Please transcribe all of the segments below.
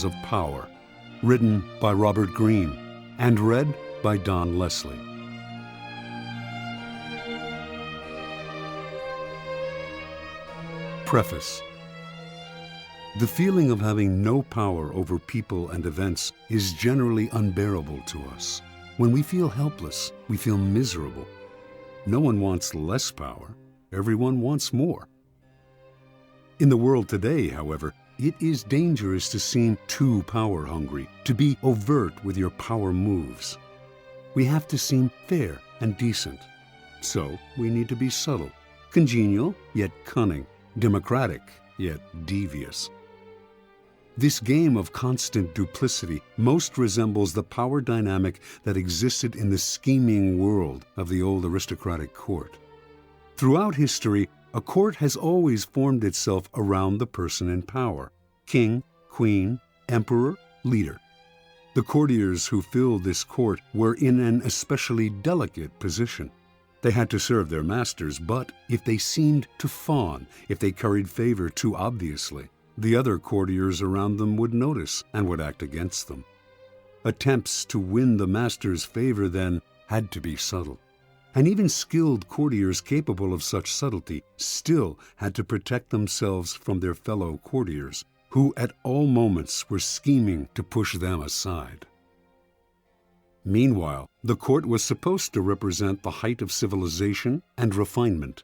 Laws of Power, written by Robert Greene and read by Don Leslie. Preface. The feeling of having no power over people and events is generally unbearable to us. When we feel helpless, we feel miserable. No one wants less power. Everyone wants more. In the world today, however, it is dangerous to seem too power-hungry, to be overt with your power moves. We have to seem fair and decent. So we need to be subtle, congenial yet cunning, democratic yet devious. This game of constant duplicity most resembles the power dynamic that existed in the scheming world of the old aristocratic court. Throughout history, a court has always formed itself around the person in power: king, queen, emperor, leader. The courtiers who filled this court were in an especially delicate position. They had to serve their masters, but if they seemed to fawn, if they curried favor too obviously, the other courtiers around them would notice and would act against them. Attempts to win the master's favor then had to be subtle. And even skilled courtiers capable of such subtlety still had to protect themselves from their fellow courtiers, who at all moments were scheming to push them aside. Meanwhile, the court was supposed to represent the height of civilization and refinement.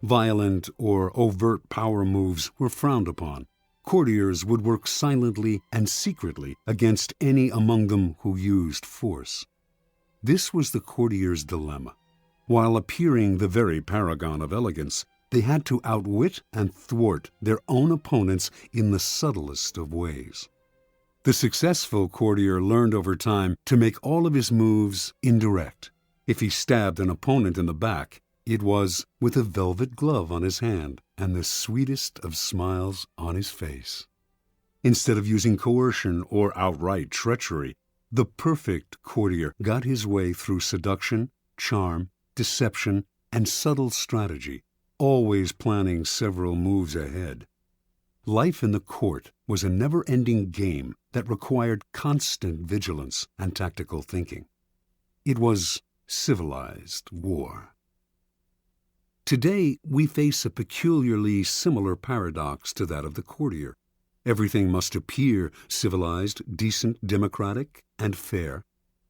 Violent or overt power moves were frowned upon. Courtiers would work silently and secretly against any among them who used force. This was the courtier's dilemma. While appearing the very paragon of elegance, they had to outwit and thwart their own opponents in the subtlest of ways. The successful courtier learned over time to make all of his moves indirect. If he stabbed an opponent in the back, it was with a velvet glove on his hand and the sweetest of smiles on his face. Instead of using coercion or outright treachery, the perfect courtier got his way through seduction, charm, deception, and subtle strategy, always planning several moves ahead. Life in the court was a never-ending game that required constant vigilance and tactical thinking. It was civilized war. Today, we face a peculiarly similar paradox to that of the courtier. Everything must appear civilized, decent, democratic, and fair.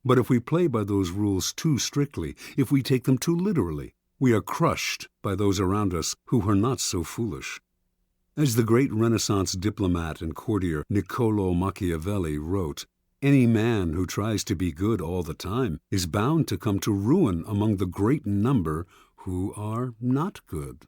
But if we play by those rules too strictly, if we take them too literally, we are crushed by those around us who are not so foolish. As the great Renaissance diplomat and courtier Niccolò Machiavelli wrote, "Any man who tries to be good all the time is bound to come to ruin among the great number who are not good."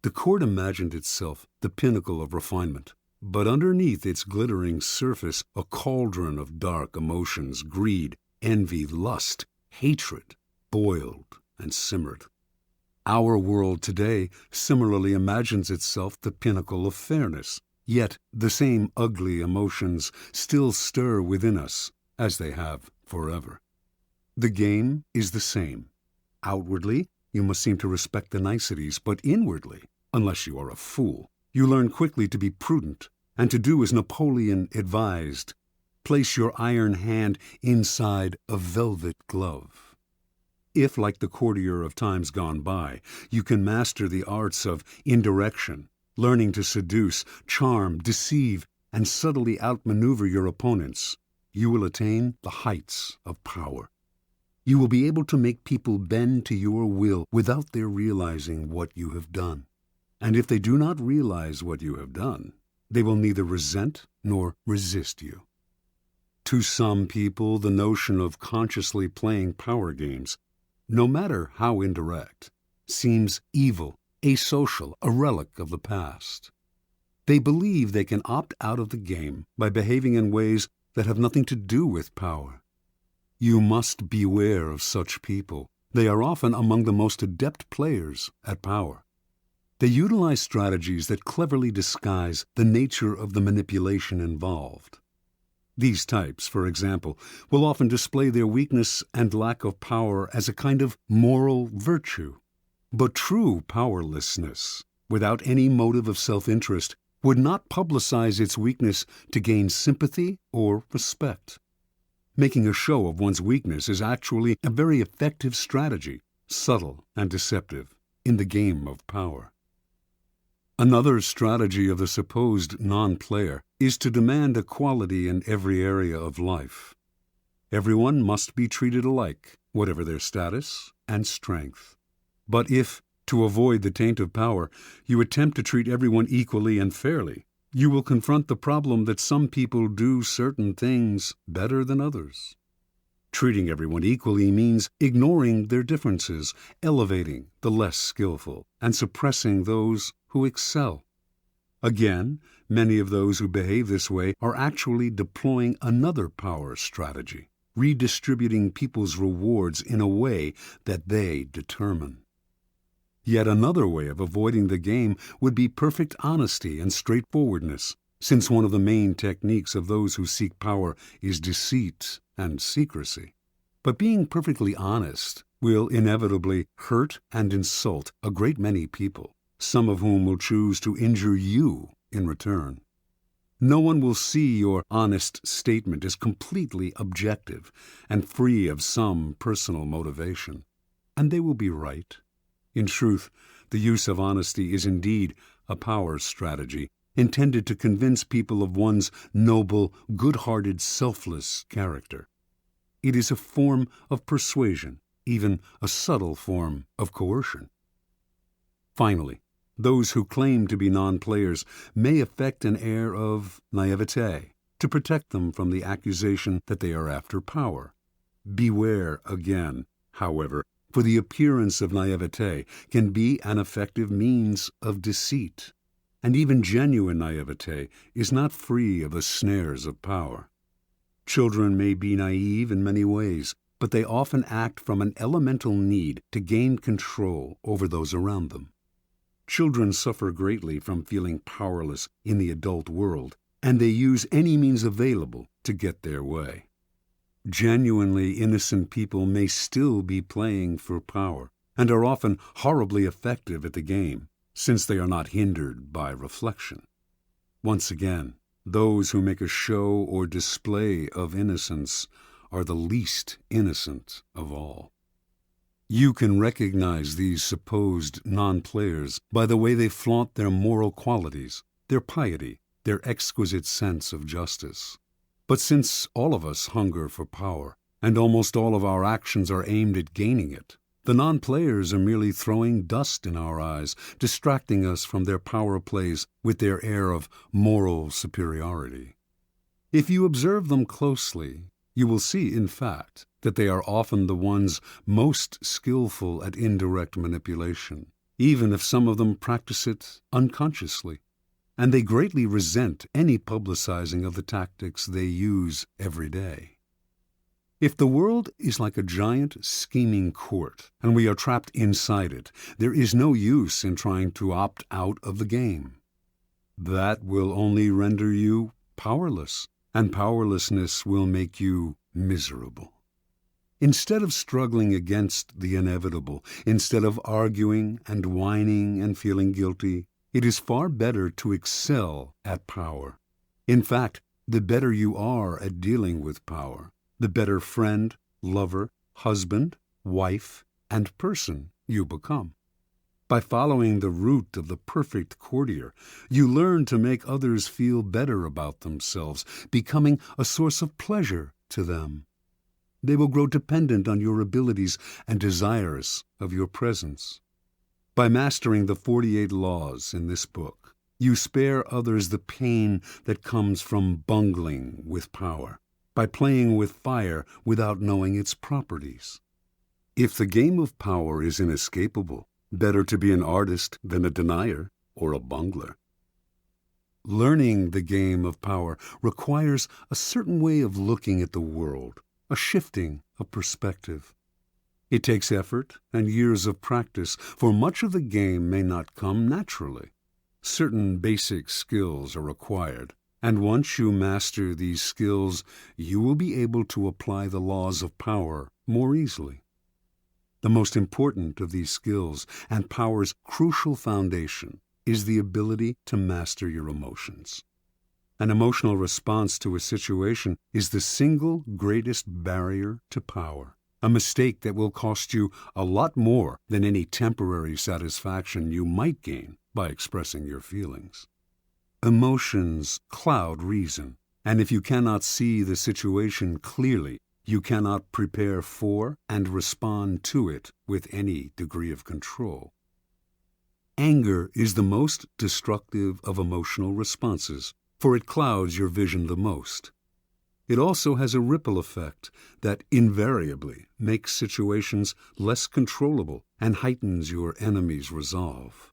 The court imagined itself the pinnacle of refinement, but underneath its glittering surface a cauldron of dark emotions, greed, envy, lust, hatred, boiled and simmered. Our world today similarly imagines itself the pinnacle of fairness, yet the same ugly emotions still stir within us, as they have forever. The game is the same. Outwardly, you must seem to respect the niceties, but inwardly, unless you are a fool, you learn quickly to be prudent and to do as Napoleon advised: place your iron hand inside a velvet glove. If, like the courtier of times gone by, you can master the arts of indirection, learning to seduce, charm, deceive, and subtly outmaneuver your opponents, you will attain the heights of power. You will be able to make people bend to your will without their realizing what you have done. And if they do not realize what you have done, they will neither resent nor resist you. To some people, the notion of consciously playing power games, no matter how indirect, seems evil, asocial, a relic of the past. They believe they can opt out of the game by behaving in ways that have nothing to do with power. You must beware of such people. They are often among the most adept players at power. They utilize strategies that cleverly disguise the nature of the manipulation involved. These types, for example, will often display their weakness and lack of power as a kind of moral virtue. But true powerlessness, without any motive of self-interest, would not publicize its weakness to gain sympathy or respect. Making a show of one's weakness is actually a very effective strategy, subtle and deceptive, in the game of power. Another strategy of the supposed non-player is to demand equality in every area of life. Everyone must be treated alike, whatever their status and strength. But if, to avoid the taint of power, you attempt to treat everyone equally and fairly, you will confront the problem that some people do certain things better than others. Treating everyone equally means ignoring their differences, elevating the less skillful, and suppressing those who excel. Again, many of those who behave this way are actually deploying another power strategy, redistributing people's rewards in a way that they determine. Yet another way of avoiding the game would be perfect honesty and straightforwardness, since one of the main techniques of those who seek power is deceit and secrecy. But being perfectly honest will inevitably hurt and insult a great many people, some of whom will choose to injure you in return. No one will see your honest statement as completely objective and free of some personal motivation. And they will be right. In truth, the use of honesty is indeed a power strategy intended to convince people of one's noble, good-hearted, selfless character. It is a form of persuasion, even a subtle form of coercion. Finally, those who claim to be non-players may affect an air of naivete to protect them from the accusation that they are after power. Beware again, however, for the appearance of naivete can be an effective means of deceit, and even genuine naivete is not free of the snares of power. Children may be naive in many ways, but they often act from an elemental need to gain control over those around them. Children suffer greatly from feeling powerless in the adult world, and they use any means available to get their way. Genuinely innocent people may still be playing for power, and are often horribly effective at the game, since they are not hindered by reflection. Once again, those who make a show or display of innocence are the least innocent of all. You can recognize these supposed non-players by the way they flaunt their moral qualities, their piety, their exquisite sense of justice. But since all of us hunger for power, and almost all of our actions are aimed at gaining it, the non-players are merely throwing dust in our eyes, distracting us from their power plays with their air of moral superiority. If you observe them closely, you will see, in fact, that they are often the ones most skillful at indirect manipulation, even if some of them practice it unconsciously. And they greatly resent any publicizing of the tactics they use every day. If the world is like a giant scheming court, and we are trapped inside it, there is no use in trying to opt out of the game. That will only render you powerless, and powerlessness will make you miserable. Instead of struggling against the inevitable, instead of arguing and whining and feeling guilty, it is far better to excel at power. In fact, the better you are at dealing with power, the better friend, lover, husband, wife, and person you become. By following the route of the perfect courtier, you learn to make others feel better about themselves, becoming a source of pleasure to them. They will grow dependent on your abilities and desirous of your presence. By mastering the 48 laws in this book, you spare others the pain that comes from bungling with power, by playing with fire without knowing its properties. If the game of power is inescapable, better to be an artist than a denier or a bungler. Learning the game of power requires a certain way of looking at the world, a shifting of perspective. It takes effort and years of practice, for much of the game may not come naturally. Certain basic skills are required, and once you master these skills, you will be able to apply the laws of power more easily. The most important of these skills, and power's crucial foundation, is the ability to master your emotions. An emotional response to a situation is the single greatest barrier to power, a mistake that will cost you a lot more than any temporary satisfaction you might gain by expressing your feelings. Emotions cloud reason, and if you cannot see the situation clearly, you cannot prepare for and respond to it with any degree of control. Anger is the most destructive of emotional responses, for it clouds your vision the most. It also has a ripple effect that invariably makes situations less controllable and heightens your enemy's resolve.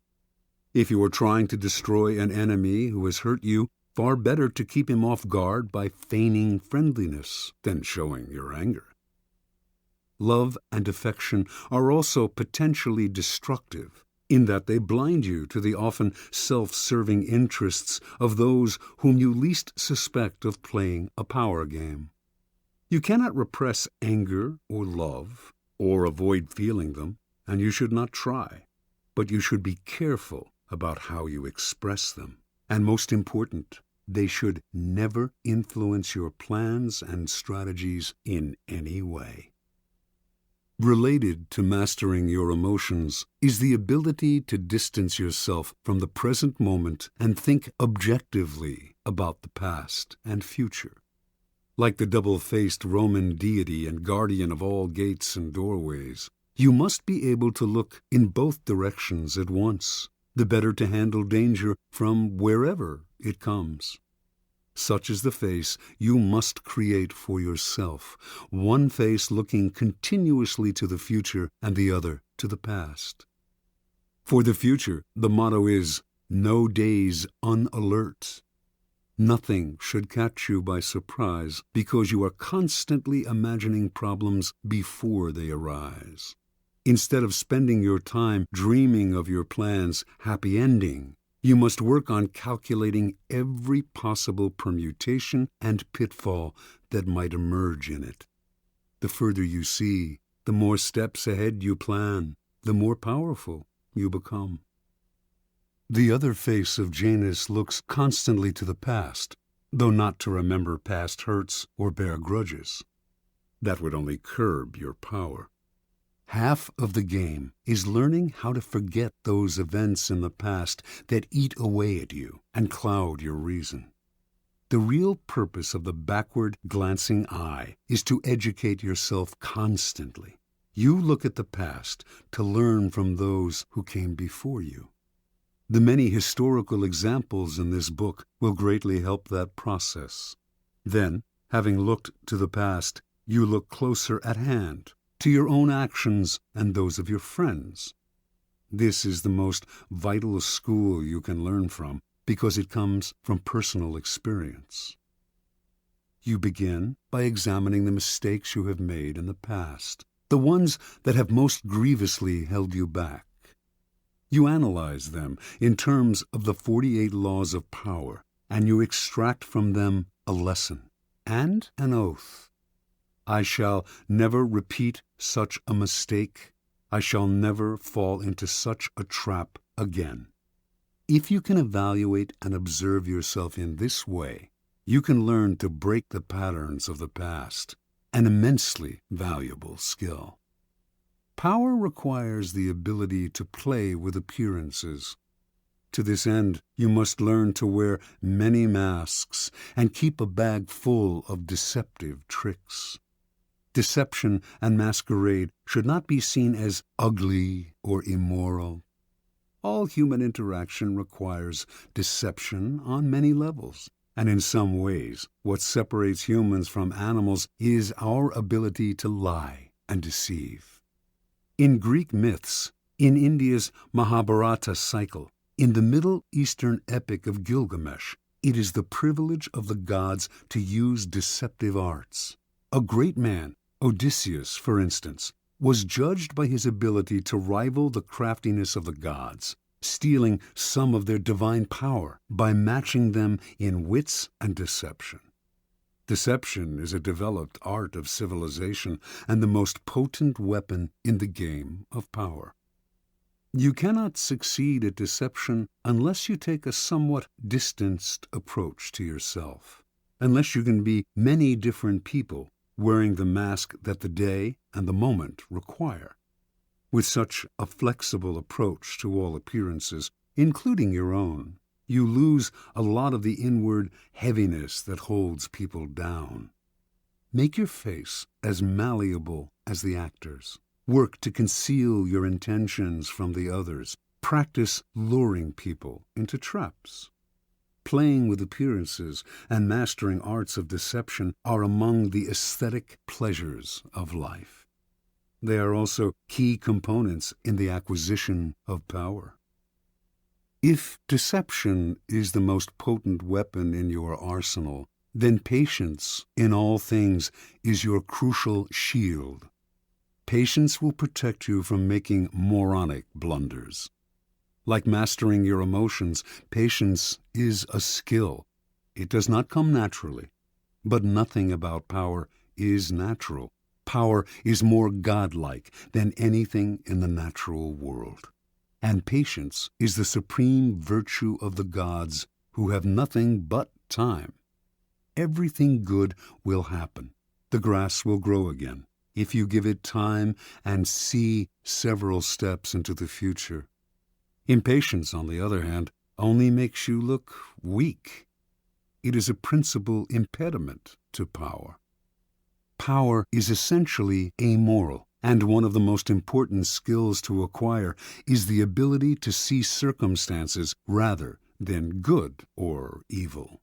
If you are trying to destroy an enemy who has hurt you, far better to keep him off guard by feigning friendliness than showing your anger. Love and affection are also potentially destructive in that they blind you to the often self-serving interests of those whom you least suspect of playing a power game. You cannot repress anger or love, or avoid feeling them, and you should not try. But you should be careful about how you express them. And most important, they should never influence your plans and strategies in any way. Related to mastering your emotions is the ability to distance yourself from the present moment and think objectively about the past and future. Like the double-faced Roman deity and guardian of all gates and doorways, you must be able to look in both directions at once, the better to handle danger from wherever it comes. Such is the face you must create for yourself, one face looking continuously to the future and the other to the past. For the future, the motto is, no days unalert. Nothing should catch you by surprise because you are constantly imagining problems before they arise. Instead of spending your time dreaming of your plan's happy ending, you must work on calculating every possible permutation and pitfall that might emerge in it. The further you see, the more steps ahead you plan, the more powerful you become. The other face of Janus looks constantly to the past, though not to remember past hurts or bear grudges. That would only curb your power. Half of the game is learning how to forget those events in the past that eat away at you and cloud your reason. The real purpose of the backward glancing eye is to educate yourself constantly. You look at the past to learn from those who came before you. The many historical examples in this book will greatly help that process. Then, having looked to the past, you look closer at hand, to your own actions and those of your friends. This is the most vital school you can learn from because it comes from personal experience. You begin by examining the mistakes you have made in the past, the ones that have most grievously held you back. You analyze them in terms of the 48 laws of power, and you extract from them a lesson and an oath. I shall never repeat such a mistake. I shall never fall into such a trap again. If you can evaluate and observe yourself in this way, you can learn to break the patterns of the past, an immensely valuable skill. Power requires the ability to play with appearances. To this end, you must learn to wear many masks and keep a bag full of deceptive tricks. Deception and masquerade should not be seen as ugly or immoral. All human interaction requires deception on many levels, and in some ways, what separates humans from animals is our ability to lie and deceive. In Greek myths, in India's Mahabharata cycle, in the Middle Eastern epic of Gilgamesh, it is the privilege of the gods to use deceptive arts. A great man, Odysseus, for instance, was judged by his ability to rival the craftiness of the gods, stealing some of their divine power by matching them in wits and deception. Deception is a developed art of civilization and the most potent weapon in the game of power. You cannot succeed at deception unless you take a somewhat distanced approach to yourself, unless you can be many different people wearing the mask that the day and the moment require. With such a flexible approach to all appearances, including your own, you lose a lot of the inward heaviness that holds people down. Make your face as malleable as the actors. Work to conceal your intentions from the others. Practice luring people into traps. Playing with appearances and mastering arts of deception are among the aesthetic pleasures of life. They are also key components in the acquisition of power. If deception is the most potent weapon in your arsenal, then patience in all things is your crucial shield. Patience will protect you from making moronic blunders. Like mastering your emotions, patience is a skill. It does not come naturally, but nothing about power is natural. Power is more godlike than anything in the natural world. And patience is the supreme virtue of the gods, who have nothing but time. Everything good will happen. The grass will grow again, if you give it time and see several steps into the future. Impatience, on the other hand, only makes you look weak. It is a principal impediment to power. Power is essentially amoral, and one of the most important skills to acquire is the ability to see circumstances rather than good or evil.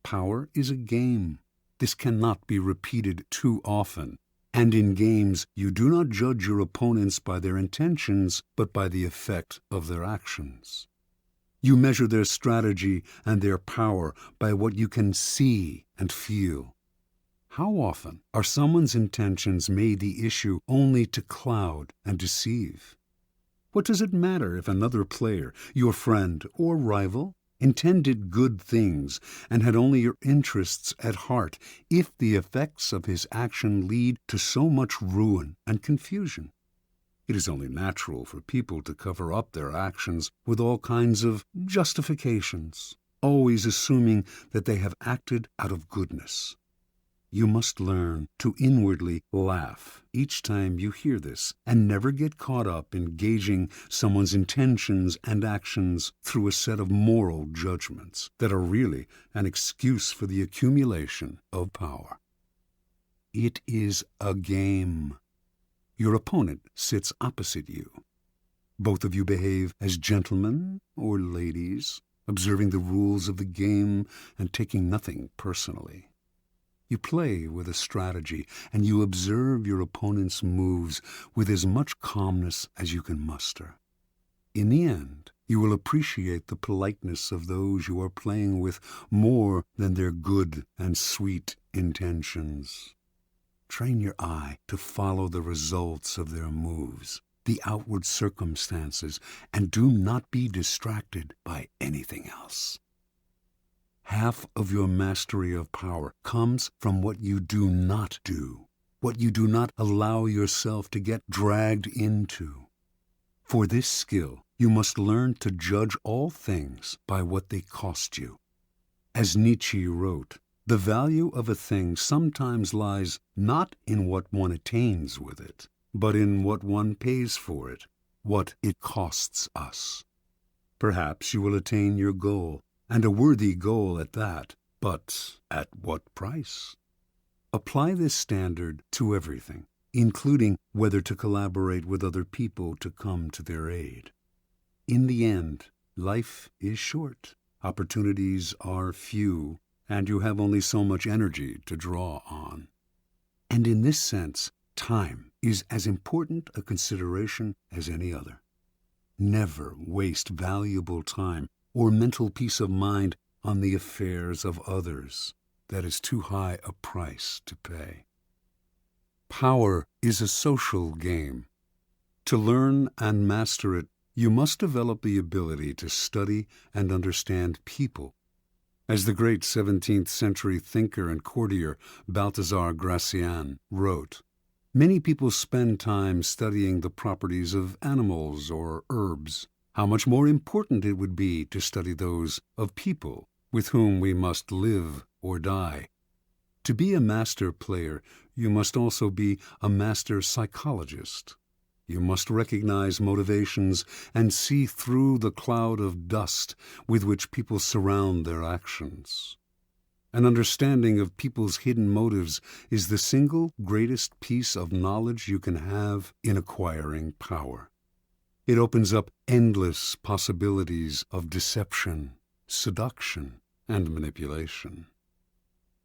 Power is a game. This cannot be repeated too often. And in games, you do not judge your opponents by their intentions, but by the effect of their actions. You measure their strategy and their power by what you can see and feel. How often are someone's intentions made the issue only to cloud and deceive? What does it matter if another player, your friend or rival, intended good things and had only your interests at heart, if the effects of his action lead to so much ruin and confusion? It is only natural for people to cover up their actions with all kinds of justifications, always assuming that they have acted out of goodness. You must learn to inwardly laugh each time you hear this, and never get caught up in gauging someone's intentions and actions through a set of moral judgments that are really an excuse for the accumulation of power. It is a game. Your opponent sits opposite you. Both of you behave as gentlemen or ladies, observing the rules of the game and taking nothing personally. You play with a strategy, and you observe your opponent's moves with as much calmness as you can muster. In the end, you will appreciate the politeness of those you are playing with more than their good and sweet intentions. Train your eye to follow the results of their moves, the outward circumstances, and do not be distracted by anything else. Half of your mastery of power comes from what you do not do, what you do not allow yourself to get dragged into. For this skill, you must learn to judge all things by what they cost you. As Nietzsche wrote, the value of a thing sometimes lies not in what one attains with it, but in what one pays for it, what it costs us. Perhaps you will attain your goal, and a worthy goal at that, but at what price? Apply this standard to everything, including whether to collaborate with other people to come to their aid. In the end, life is short, opportunities are few, and you have only so much energy to draw on. And in this sense, time is as important a consideration as any other. Never waste valuable time or mental peace of mind on the affairs of others. That is too high a price to pay. Power is a social game. To learn and master it, you must develop the ability to study and understand people. As the great 17th century thinker and courtier Balthazar Gracian wrote, Many people spend time studying the properties of animals or herbs. How much more important it would be to study those of people with whom we must live or die. To be a master player, you must also be a master psychologist. You must recognize motivations and see through the cloud of dust with which people surround their actions. An understanding of people's hidden motives is the single greatest piece of knowledge you can have in acquiring power. It opens up endless possibilities of deception, seduction, and manipulation.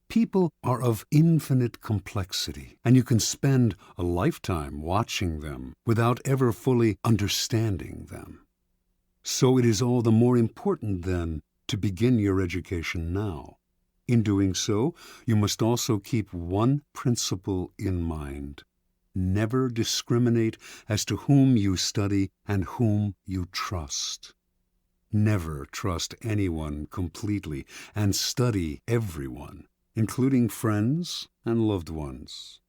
People are of infinite complexity, and you can spend a lifetime watching them without ever fully understanding them. So it is all the more important, then, to begin your education now. In doing so, you must also keep one principle in mind. Never discriminate as to whom you study and whom you trust. Never trust anyone completely, and study everyone, including friends and loved ones.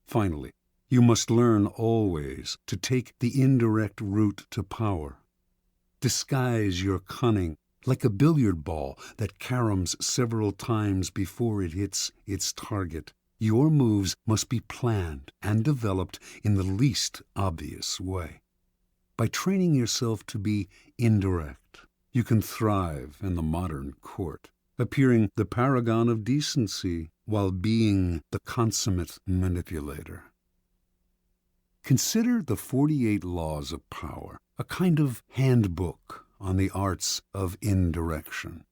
Finally, you must learn always to take the indirect route to power. Disguise your cunning like a billiard ball that caroms several times before it hits its target. Your moves must be planned and developed in the least obvious way. By training yourself to be indirect, you can thrive in the modern court, appearing the paragon of decency while being the consummate manipulator. Consider the 48 Laws of Power, a kind of handbook on the arts of indirection.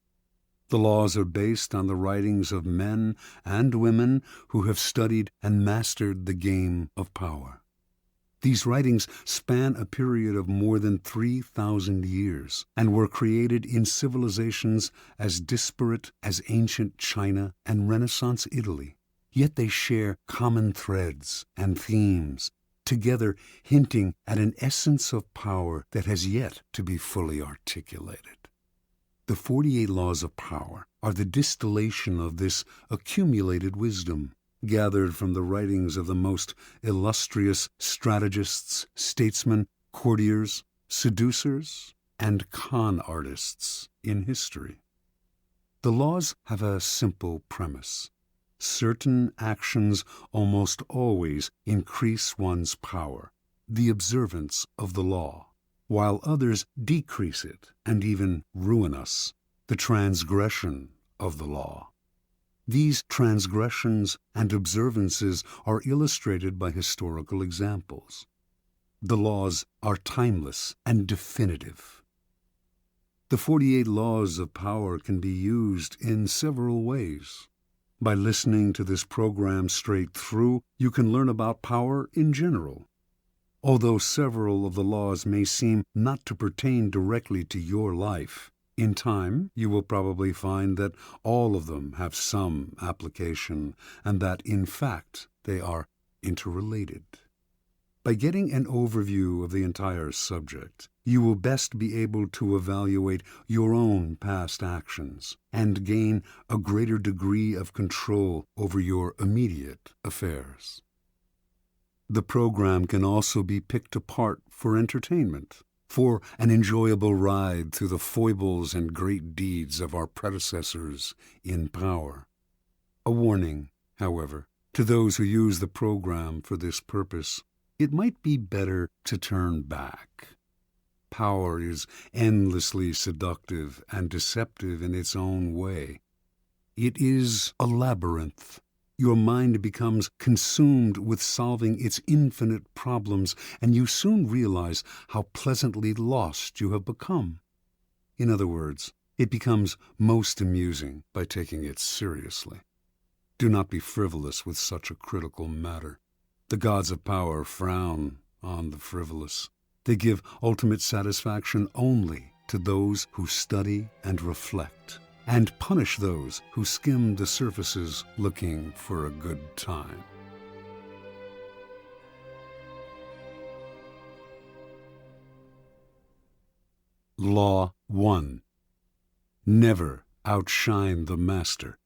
The laws are based on the writings of men and women who have studied and mastered the game of power. These writings span a period of more than 3,000 years and were created in civilizations as disparate as ancient China and Renaissance Italy. Yet they share common threads and themes, together hinting at an essence of power that has yet to be fully articulated. The 48 Laws of Power are the distillation of this accumulated wisdom, gathered from the writings of the most illustrious strategists, statesmen, courtiers, seducers, and con artists in history. The laws have a simple premise. Certain actions almost always increase one's power, the observance of the law, while others decrease it and even ruin us, the transgression of the law. These transgressions and observances are illustrated by historical examples. The laws are timeless and definitive. The 48 Laws of Power can be used in several ways. By listening to this program straight through, you can learn about power in general. Although several of the laws may seem not to pertain directly to your life, in time you will probably find that all of them have some application and that, in fact, they are interrelated. By getting an overview of the entire subject, you will best be able to evaluate your own past actions and gain a greater degree of control over your immediate affairs. The program can also be picked apart for entertainment, for an enjoyable ride through the foibles and great deeds of our predecessors in power. A warning, however, to those who use the program for this purpose: it might be better to turn back. Power is endlessly seductive and deceptive in its own way. It is a labyrinth. Your mind becomes consumed with solving its infinite problems, and you soon realize how pleasantly lost you have become. In other words, it becomes most amusing by taking it seriously. Do not be frivolous with such a critical matter. The gods of power frown on the frivolous. They give ultimate satisfaction only to those who study and reflect, and punish those who skim the surfaces looking for a good time. Law 1. Never outshine the master.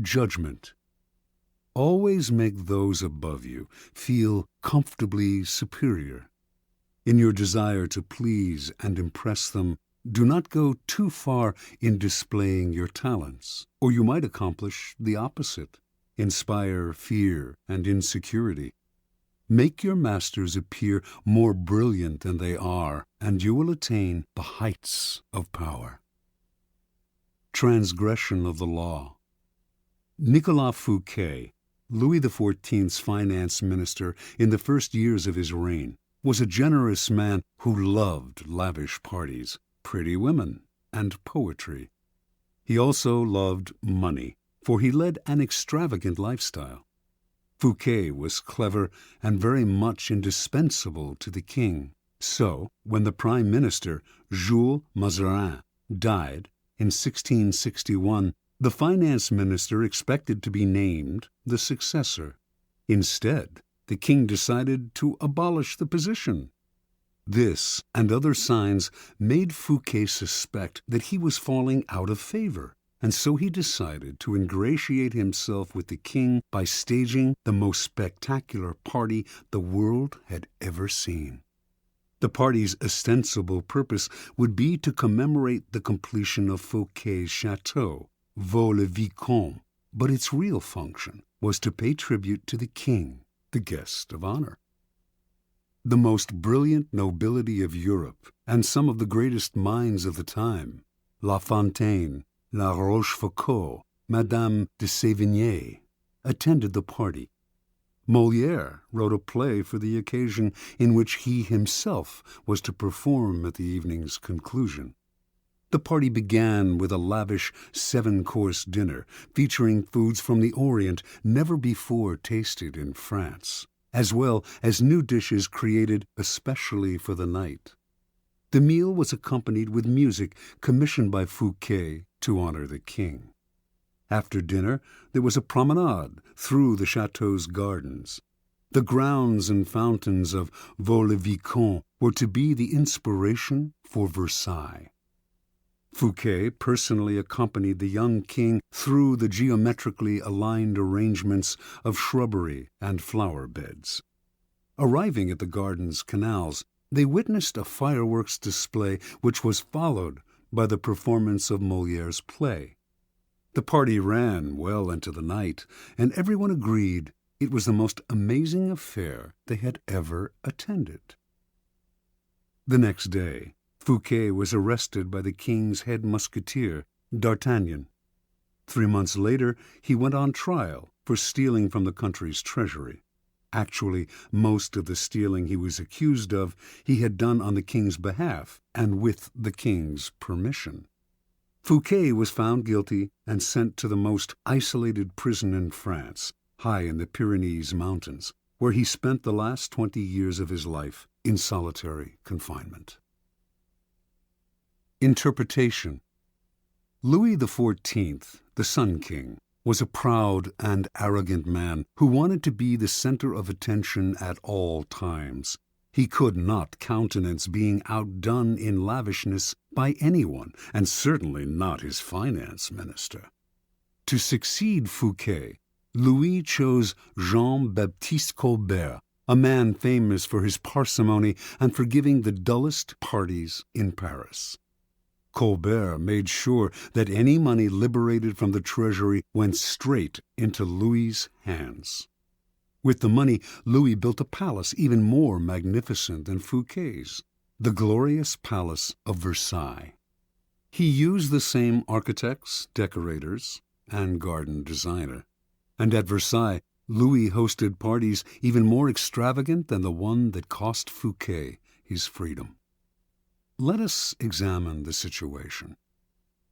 Judgment. Always make those above you feel comfortably superior. In your desire to please and impress them, do not go too far in displaying your talents, or you might accomplish the opposite, inspire fear and insecurity. Make your masters appear more brilliant than they are, and you will attain the heights of power. Transgression of the law. Nicolas Fouquet, Louis XIV's finance minister in the first years of his reign, was a generous man who loved lavish parties, pretty women, and poetry. He also loved money, for he led an extravagant lifestyle. Fouquet was clever and very much indispensable to the king. So, when the prime minister, Jules Mazarin, died in 1661, the finance minister expected to be named the successor. Instead, the king decided to abolish the position. This and other signs made Fouquet suspect that he was falling out of favor, and so he decided to ingratiate himself with the king by staging the most spectacular party the world had ever seen. The party's ostensible purpose would be to commemorate the completion of Fouquet's chateau, Vaux-le-Vicomte, but its real function was to pay tribute to the king, the guest of honor. The most brilliant nobility of Europe and some of the greatest minds of the time, La Fontaine, La Rochefoucauld, Madame de Sévigné, attended the party. Molière wrote a play for the occasion in which he himself was to perform at the evening's conclusion. The party began with a lavish 7-course dinner featuring foods from the Orient never before tasted in France, as well as new dishes created especially for the night. The meal was accompanied with music commissioned by Fouquet to honor the king. After dinner, there was a promenade through the chateau's gardens. The grounds and fountains of Vaux-le-Vicomte were to be the inspiration for Versailles. Fouquet personally accompanied the young king through the geometrically aligned arrangements of shrubbery and flower beds. Arriving at the garden's canals, they witnessed a fireworks display which was followed by the performance of Molière's play. The party ran well into the night, and everyone agreed it was the most amazing affair they had ever attended. The next day, Fouquet was arrested by the king's head musketeer, D'Artagnan. 3 months later, he went on trial for stealing from the country's treasury. Actually, most of the stealing he was accused of he had done on the king's behalf and with the king's permission. Fouquet was found guilty and sent to the most isolated prison in France, high in the Pyrenees Mountains, where he spent the last 20 years of his life in solitary confinement. Interpretation. Louis XIV, the Sun King, was a proud and arrogant man who wanted to be the center of attention at all times. He could not countenance being outdone in lavishness by anyone, and certainly not his finance minister. To succeed Fouquet, Louis chose Jean-Baptiste Colbert, a man famous for his parsimony and for giving the dullest parties in Paris. Colbert made sure that any money liberated from the treasury went straight into Louis's hands. With the money, Louis built a palace even more magnificent than Fouquet's, the glorious Palace of Versailles. He used the same architects, decorators, and garden designer. And at Versailles, Louis hosted parties even more extravagant than the one that cost Fouquet his freedom. Let us examine the situation.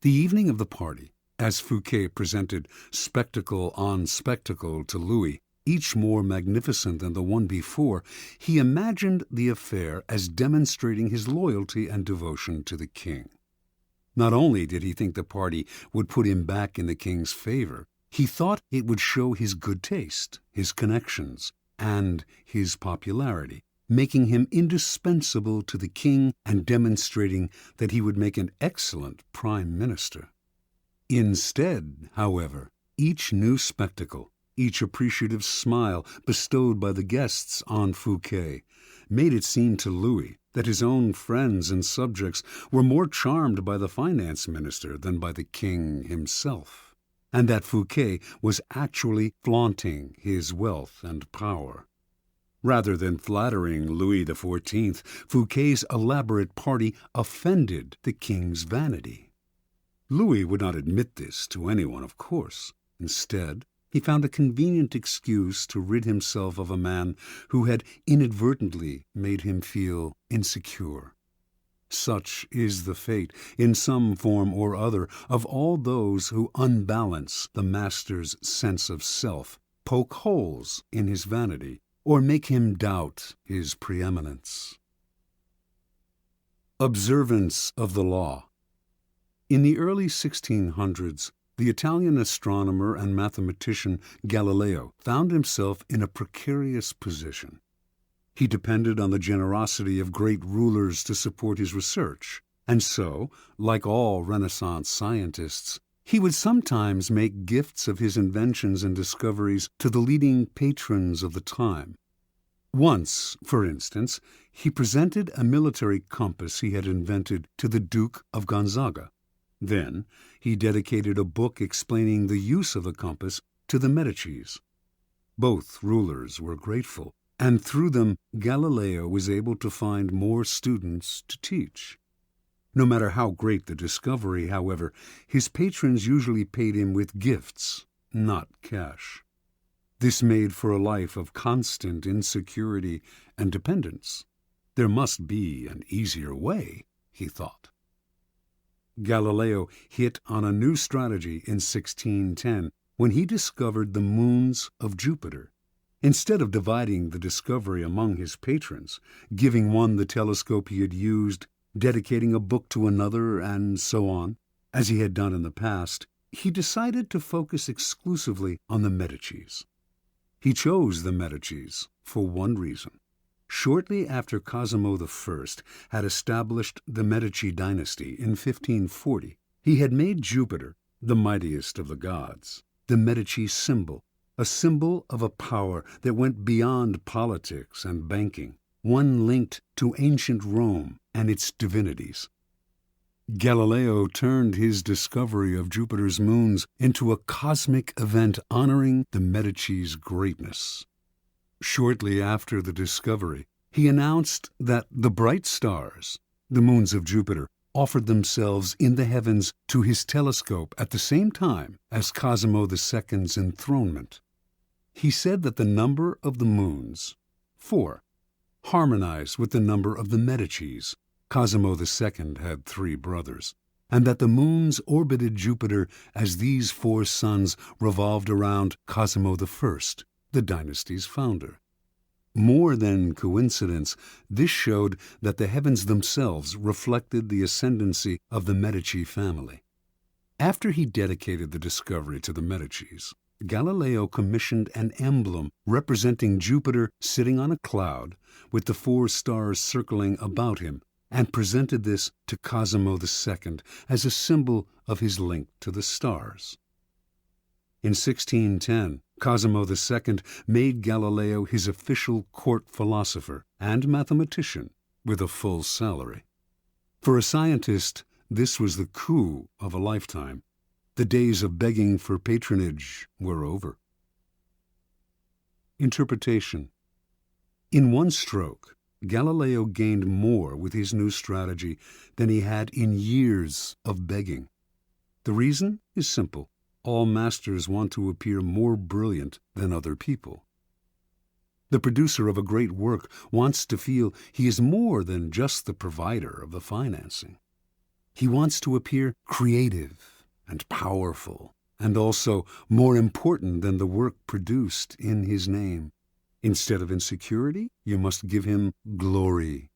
The evening of the party, as Fouquet presented spectacle on spectacle to Louis, each more magnificent than the one before, he imagined the affair as demonstrating his loyalty and devotion to the king. Not only did he think the party would put him back in the king's favor, he thought it would show his good taste, his connections, and his popularity, making him indispensable to the king and demonstrating that he would make an excellent prime minister. Instead, however, each new spectacle, Each appreciative smile bestowed by the guests on Fouquet made it seem to Louis that his own friends and subjects were more charmed by the finance minister than by the king himself, and that Fouquet was actually flaunting his wealth and power. Rather than flattering Louis XIV, Fouquet's elaborate party offended the king's vanity. Louis would not admit this to anyone, of course. Instead, he found a convenient excuse to rid himself of a man who had inadvertently made him feel insecure. Such is the fate, in some form or other, of all those who unbalance the master's sense of self, poke holes in his vanity, or make him doubt his preeminence. Observance of the law. In the early 1600s, the Italian astronomer and mathematician Galileo found himself in a precarious position. He depended on the generosity of great rulers to support his research, and so, like all Renaissance scientists, he would sometimes make gifts of his inventions and discoveries to the leading patrons of the time. Once, for instance, he presented a military compass he had invented to the Duke of Gonzaga. Then he dedicated a book explaining the use of the compass to the Medicis. Both rulers were grateful, and through them Galileo was able to find more students to teach. No matter how great the discovery, however, his patrons usually paid him with gifts, not cash. This made for a life of constant insecurity and dependence. There must be an easier way, he thought. Galileo hit on a new strategy in 1610 when he discovered the moons of Jupiter. Instead of dividing the discovery among his patrons, giving one the telescope he had used, dedicating a book to another, and so on, as he had done in the past, he decided to focus exclusively on the Medicis. He chose the Medicis for one reason. Shortly after Cosimo I had established the Medici dynasty in 1540, he had made Jupiter, the mightiest of the gods, the Medici symbol, a symbol of a power that went beyond politics and banking, one linked to ancient Rome and its divinities. Galileo turned his discovery of Jupiter's moons into a cosmic event honoring the Medici's greatness. Shortly after the discovery, he announced that the bright stars, the moons of Jupiter, offered themselves in the heavens to his telescope at the same time as Cosimo II's enthronement. He said that the number of the moons, 4, harmonized with the number of the Medicis. Cosimo II had 3 brothers, and that the moons orbited Jupiter as these 4 suns revolved around Cosimo I, the dynasty's founder. More than coincidence, this showed that the heavens themselves reflected the ascendancy of the Medici family. After he dedicated the discovery to the Medicis, Galileo commissioned an emblem representing Jupiter sitting on a cloud with the 4 stars circling about him, and presented this to Cosimo II as a symbol of his link to the stars. In 1610, Cosimo II made Galileo his official court philosopher and mathematician with a full salary. For a scientist, this was the coup of a lifetime. The days of begging for patronage were over. Interpretation. In one stroke, Galileo gained more with his new strategy than he had in years of begging. The reason is simple. All masters want to appear more brilliant than other people. The producer of a great work wants to feel he is more than just the provider of the financing. He wants to appear creative and powerful, and also more important than the work produced in his name. Instead of insecurity, you must give him glory.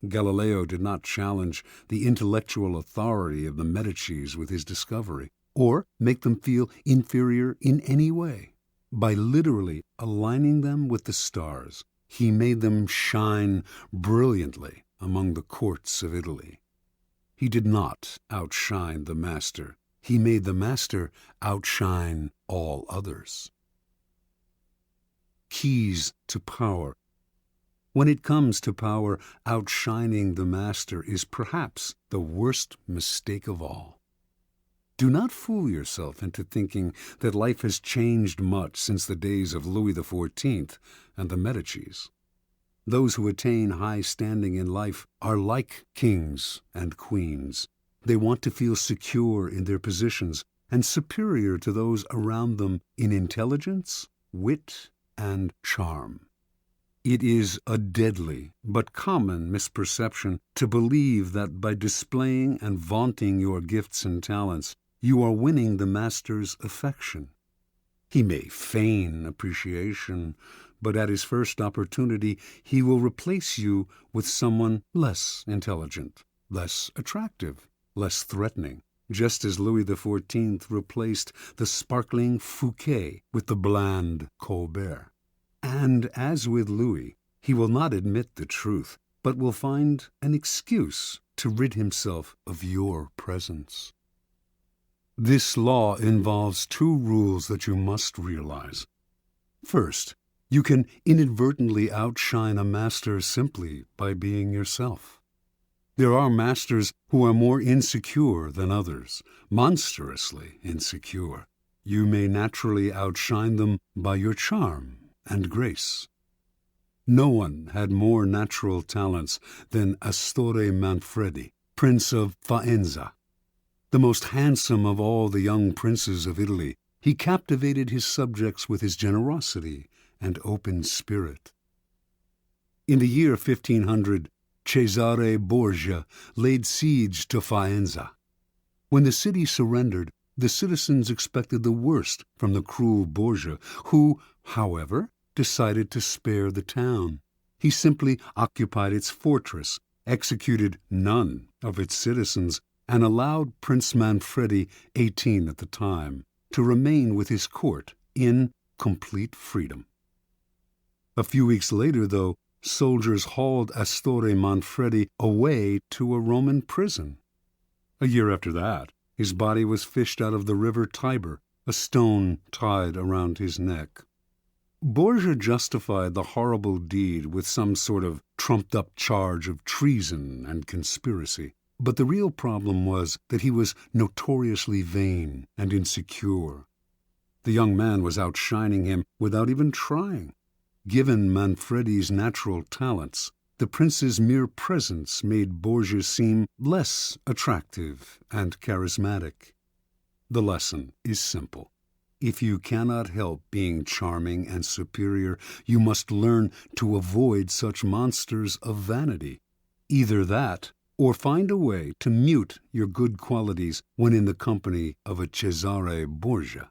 Galileo did not challenge the intellectual authority of the Medicis with his discovery, or make them feel inferior in any way. By literally aligning them with the stars, he made them shine brilliantly among the courts of Italy. He did not outshine the master. He made the master outshine all others. keys to power. When it comes to power, outshining the master is perhaps the worst mistake of all. Do not fool yourself into thinking that life has changed much since the days of Louis XIV and the Medicis. Those who attain high standing in life are like kings and queens. They want to feel secure in their positions and superior to those around them in intelligence, wit, and charm. It is a deadly but common misperception to believe that by displaying and vaunting your gifts and talents, you are winning the master's affection. He may feign appreciation, but at his first opportunity he will replace you with someone less intelligent, less attractive, less threatening, just as Louis XIV replaced the sparkling Fouquet with the bland Colbert. And as with Louis, he will not admit the truth, but will find an excuse to rid himself of your presence. This law involves two rules that you must realize. First, you can inadvertently outshine a master simply by being yourself. There are masters who are more insecure than others, monstrously insecure. You may naturally outshine them by your charm and grace. No one had more natural talents than Astorre Manfredi, Prince of Faenza. The most handsome of all the young princes of Italy, he captivated his subjects with his generosity and open spirit. In the year 1500, Cesare Borgia laid siege to Faenza. When the city surrendered, the citizens expected the worst from the cruel Borgia, who, however, decided to spare the town. He simply occupied its fortress, executed none of its citizens, and allowed Prince Manfredi, 18 at the time, to remain with his court in complete freedom. A few weeks later, though, soldiers hauled Astorre Manfredi away to a Roman prison. A year after that, his body was fished out of the river Tiber, a stone tied around his neck. Borgia justified the horrible deed with some sort of trumped-up charge of treason and conspiracy. But the real problem was that he was notoriously vain and insecure. The young man was outshining him without even trying. Given Manfredi's natural talents, the prince's mere presence made Borgia seem less attractive and charismatic. The lesson is simple. If you cannot help being charming and superior, you must learn to avoid such monsters of vanity. Either that, or find a way to mute your good qualities when in the company of a Cesare Borgia.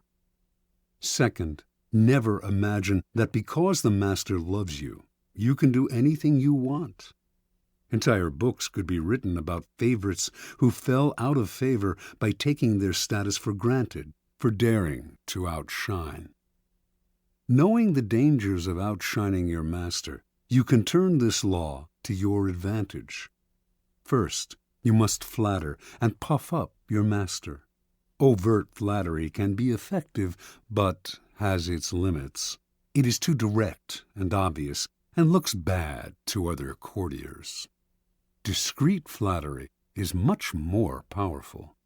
Second, never imagine that because the master loves you, you can do anything you want. Entire books could be written about favorites who fell out of favor by taking their status for granted, for daring to outshine. Knowing the dangers of outshining your master, you can turn this law to your advantage. First, you must flatter and puff up your master. Overt flattery can be effective, but has its limits. It is too direct and obvious, and looks bad to other courtiers. Discreet flattery is much more powerful.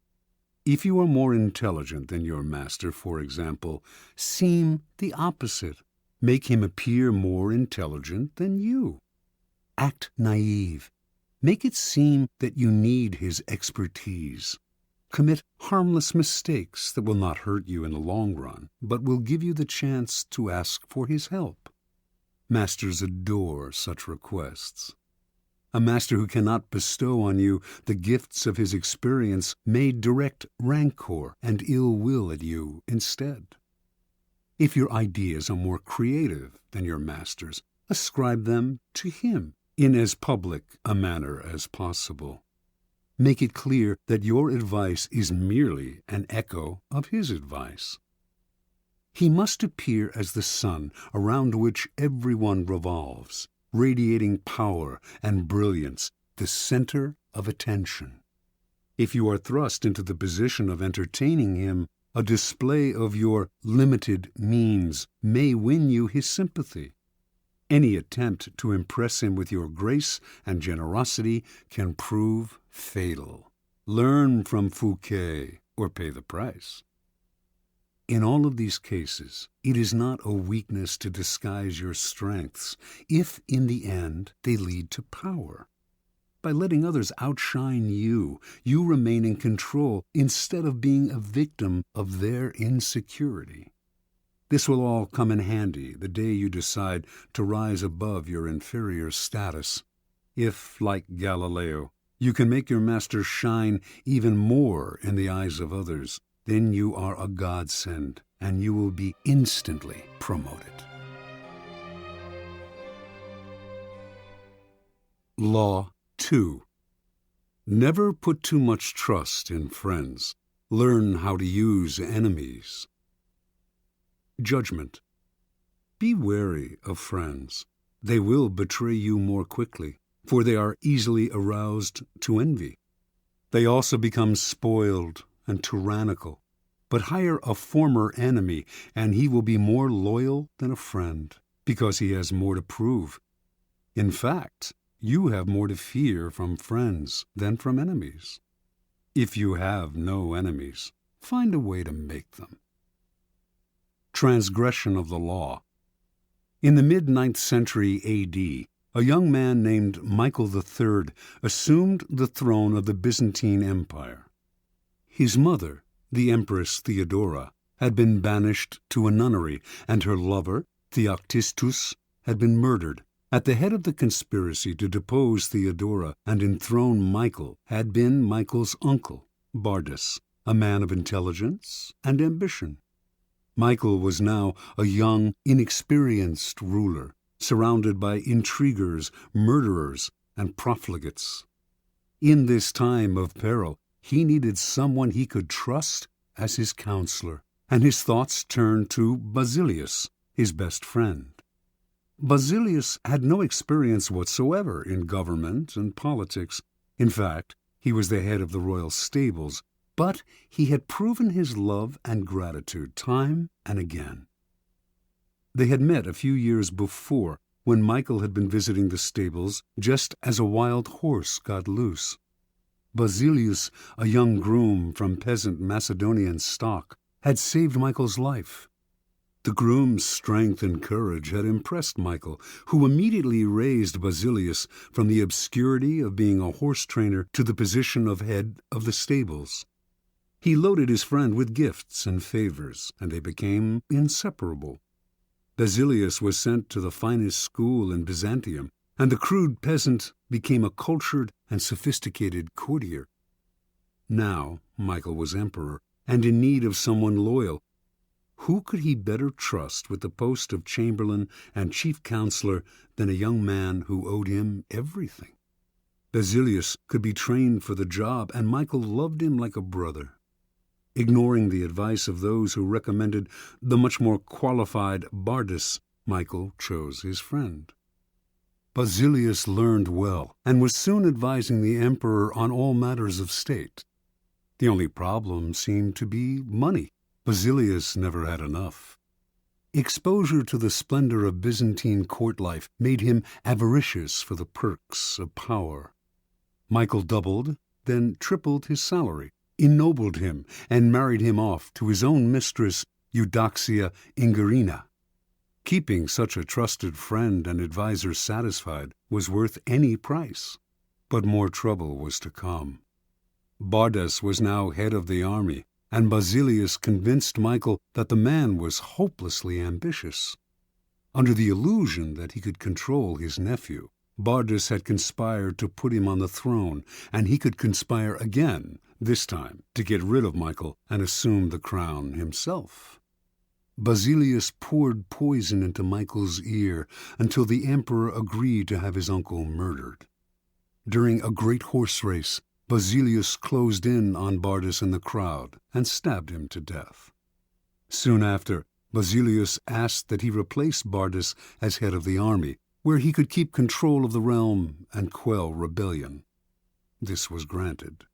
If you are more intelligent than your master, for example, seem the opposite. Make him appear more intelligent than you. Act naive. Make it seem that you need his expertise. Commit harmless mistakes that will not hurt you in the long run, but will give you the chance to ask for his help. Masters adore such requests. A master who cannot bestow on you the gifts of his experience may direct rancor and ill will at you instead. If your ideas are more creative than your master's, ascribe them to him in as public a manner as possible. Make it clear that your advice is merely an echo of his advice. He must appear as the sun around which everyone revolves, radiating power and brilliance, the center of attention. If you are thrust into the position of entertaining him, A display of your limited means may win you his sympathy. Any attempt to impress him with your grace and generosity can prove fatal. Learn from Fouquet or pay the price. In all of these cases, it is not a weakness to disguise your strengths if, in the end, they lead to power. By letting others outshine you, you remain in control instead of being a victim of their insecurity. This will all come in handy the day you decide to rise above your inferior status. If, like Galileo, you can make your master shine even more in the eyes of others, then you are a godsend, and you will be instantly promoted. Law 2. Never put too much trust in friends. Learn how to use enemies. Judgment. Be wary of friends. They will betray you more quickly, for they are easily aroused to envy. They also become spoiled and tyrannical. But hire a former enemy, and he will be more loyal than a friend, because he has more to prove. In fact, you have more to fear from friends than from enemies. If you have no enemies, find a way to make them. Transgression of the law. In the mid-9th century A.D., a young man named Michael III assumed the throne of the Byzantine Empire. His mother, the Empress Theodora, had been banished to a nunnery, and her lover, Theoctistus, had been murdered. At the head of the conspiracy to depose Theodora and enthrone Michael had been Michael's uncle, Bardas, a man of intelligence and ambition. Michael was now a young, inexperienced ruler, surrounded by intriguers, murderers, and profligates. In this time of peril, he needed someone he could trust as his counselor, and his thoughts turned to Basilius, his best friend. Basilius had no experience whatsoever in government and politics. In fact, he was the head of the royal stables, but he had proven his love and gratitude time and again. They had met a few years before, when Michael had been visiting the stables just as a wild horse got loose. Basilius, a young groom from peasant Macedonian stock, had saved Michael's life. The groom's strength and courage had impressed Michael, who immediately raised Basilius from the obscurity of being a horse trainer to the position of head of the stables. He loaded his friend with gifts and favors, and they became inseparable. Basilius was sent to the finest school in Byzantium, and the crude peasant became a cultured and sophisticated courtier. Now Michael was emperor, and in need of someone loyal. Who could he better trust with the post of chamberlain and chief counselor than a young man who owed him everything? Basilius could be trained for the job, and Michael loved him like a brother. Ignoring the advice of those who recommended the much more qualified Bardas, Michael chose his friend. Basilius learned well, and was soon advising the emperor on all matters of state. The only problem seemed to be money. Basilius never had enough. Exposure to the splendor of Byzantine court life made him avaricious for the perks of power. Michael doubled, then tripled his salary, ennobled him, and married him off to his own mistress, Eudoxia Ingerina. Keeping such a trusted friend and adviser satisfied was worth any price. But more trouble was to come. Bardas was now head of the army, and Basilius convinced Michael that the man was hopelessly ambitious. Under the illusion that he could control his nephew, Bardas had conspired to put him on the throne, and he could conspire again, this time to get rid of Michael and assume the crown himself. Basilius poured poison into Michael's ear until the emperor agreed to have his uncle murdered. During a great horse race, Basilius closed in on Bardas in the crowd and stabbed him to death. Soon after, Basilius asked that he replace Bardas as head of the army, where he could keep control of the realm and quell rebellion. This was granted.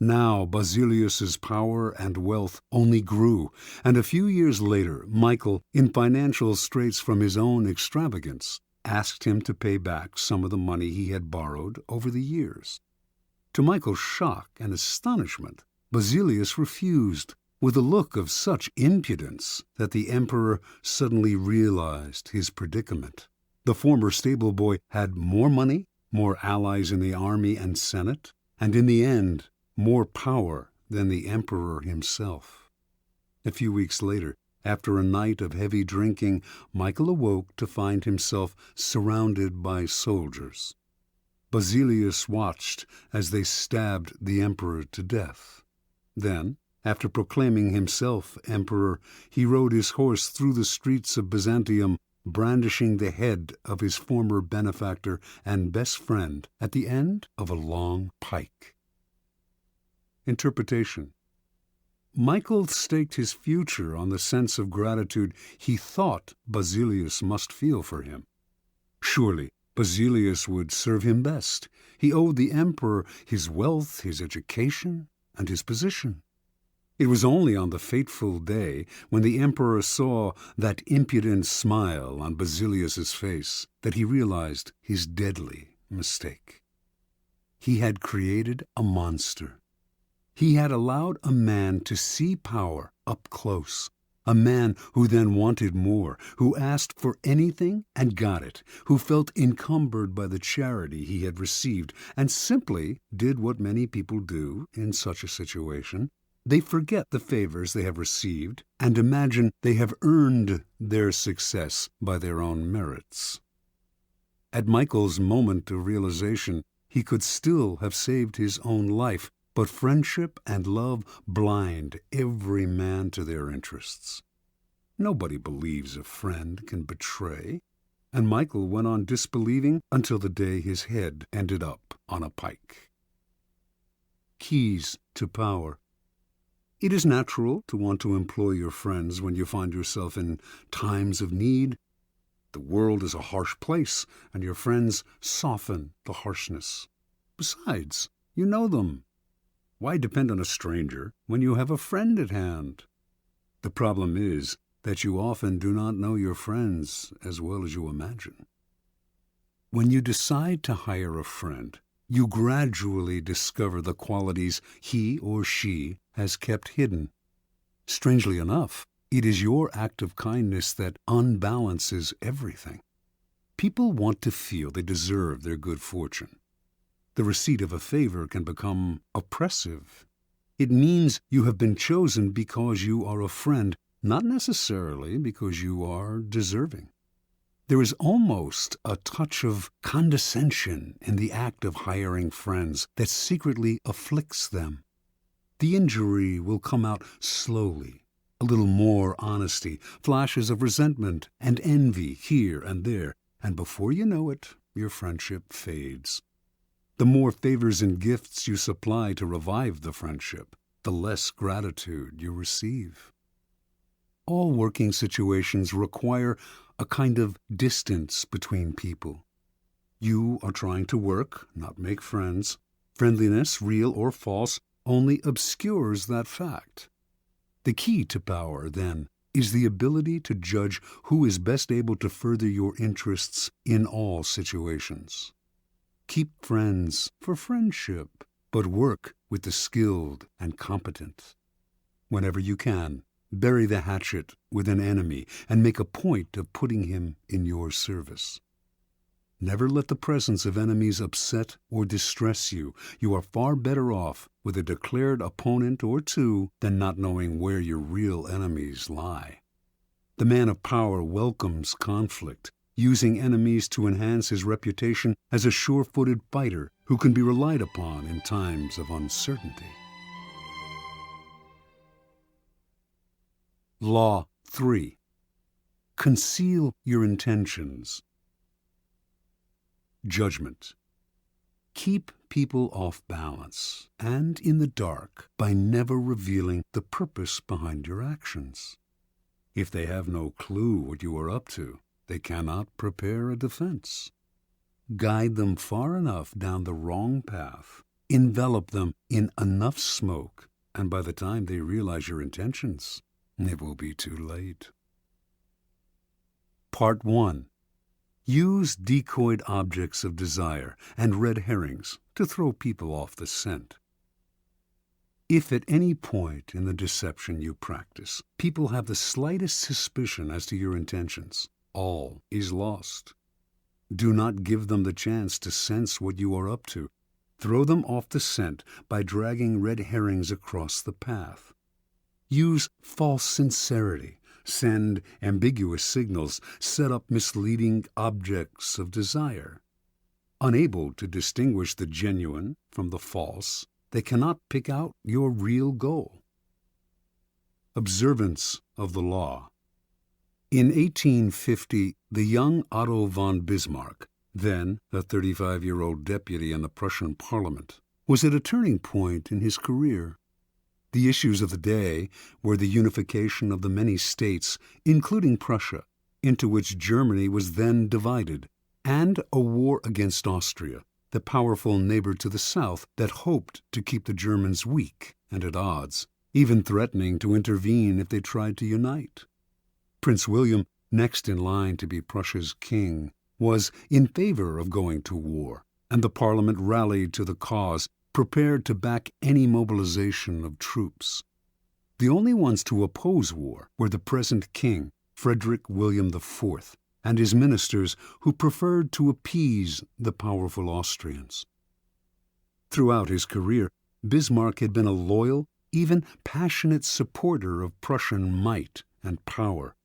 Now Basilius's power and wealth only grew, and a few years later Michael, in financial straits from his own extravagance, asked him to pay back some of the money he had borrowed over the years. To Michael's shock and astonishment, Basilius refused, with a look of such impudence that the emperor suddenly realized his predicament. The former stable boy had more money, more allies in the army and senate, and in the end, more power than the emperor himself. A few weeks later, after a night of heavy drinking, Michael awoke to find himself surrounded by soldiers. Basilius watched as they stabbed the emperor to death. Then, after proclaiming himself emperor, he rode his horse through the streets of Byzantium, brandishing the head of his former benefactor and best friend at the end of a long pike. Interpretation. Michael staked his future on the sense of gratitude he thought Basilius must feel for him. Surely Basilius would serve him best. He owed the emperor his wealth, his education, and his position. It was only on the fateful day when the emperor saw that impudent smile on Basilius's face that he realized his deadly mistake. He had created a monster. He had allowed a man to see power up close, a man who then wanted more, who asked for anything and got it, who felt encumbered by the charity he had received, and simply did what many people do in such a situation. They forget the favors they have received and imagine they have earned their success by their own merits. At Michael's moment of realization, he could still have saved his own life, but friendship and love blind every man to their interests. Nobody believes a friend can betray, and Michael went on disbelieving until the day his head ended up on a pike. Keys to power. It is natural to want to employ your friends when you find yourself in times of need. The world is a harsh place, and your friends soften the harshness. Besides, you know them. Why depend on a stranger when you have a friend at hand? The problem is that you often do not know your friends as well as you imagine. When you decide to hire a friend, you gradually discover the qualities he or she has kept hidden. Strangely enough, it is your act of kindness that unbalances everything. People want to feel they deserve their good fortune. The receipt of a favor can become oppressive. It means you have been chosen because you are a friend, not necessarily because you are deserving. There is almost a touch of condescension in the act of hiring friends that secretly afflicts them. The injury will come out slowly, a little more honesty, flashes of resentment and envy here and there, and before you know it, your friendship fades. The more favors and gifts you supply to revive the friendship, the less gratitude you receive. All working situations require a kind of distance between people. You are trying to work, not make friends. Friendliness, real or false, only obscures that fact. The key to power, then, is the ability to judge who is best able to further your interests in all situations. Keep friends for friendship, but work with the skilled and competent. Whenever you can, bury the hatchet with an enemy and make a point of putting him in your service. Never let the presence of enemies upset or distress you. You are far better off with a declared opponent or two than not knowing where your real enemies lie. The man of power welcomes conflict, using enemies to enhance his reputation as a sure-footed fighter who can be relied upon in times of uncertainty. Law 3. Conceal your intentions. Judgment. Keep people off balance and in the dark by never revealing the purpose behind your actions. If they have no clue what you are up to, they cannot prepare a defense. Guide them far enough down the wrong path, envelop them in enough smoke, and by the time they realize your intentions, it will be too late. Part 1. Use decoyed objects of desire and red herrings to throw people off the scent. If at any point in the deception you practice, people have the slightest suspicion as to your intentions, all is lost. Do not give them the chance to sense what you are up to. Throw them off the scent by dragging red herrings across the path. Use false sincerity, send ambiguous signals, set up misleading objects of desire. Unable to distinguish the genuine from the false, they cannot pick out your real goal. Observance of the law. In 1850, the young Otto von Bismarck, then a 35-year-old deputy in the Prussian parliament, was at a turning point in his career. The issues of the day were the unification of the many states, including Prussia, into which Germany was then divided, and a war against Austria, the powerful neighbor to the south that hoped to keep the Germans weak and at odds, even threatening to intervene if they tried to unite. Prince William, next in line to be Prussia's king, was in favor of going to war, and the Parliament rallied to the cause, prepared to back any mobilization of troops. The only ones to oppose war were the present king, Frederick William IV, and his ministers, who preferred to appease the powerful Austrians. Throughout his career, Bismarck had been a loyal, even passionate supporter of Prussian might and power.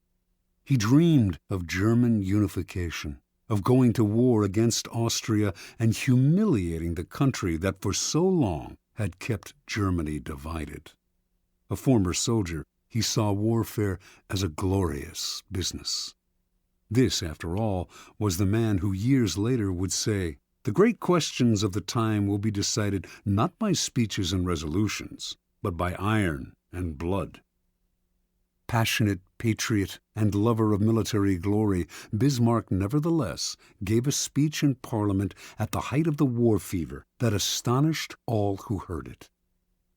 He dreamed of German unification, of going to war against Austria and humiliating the country that for so long had kept Germany divided. A former soldier, he saw warfare as a glorious business. This, after all, was the man who years later would say, "The great questions of the time will be decided not by speeches and resolutions, but by iron and blood." Passionate patriot and lover of military glory, Bismarck nevertheless gave a speech in Parliament at the height of the war fever that astonished all who heard it.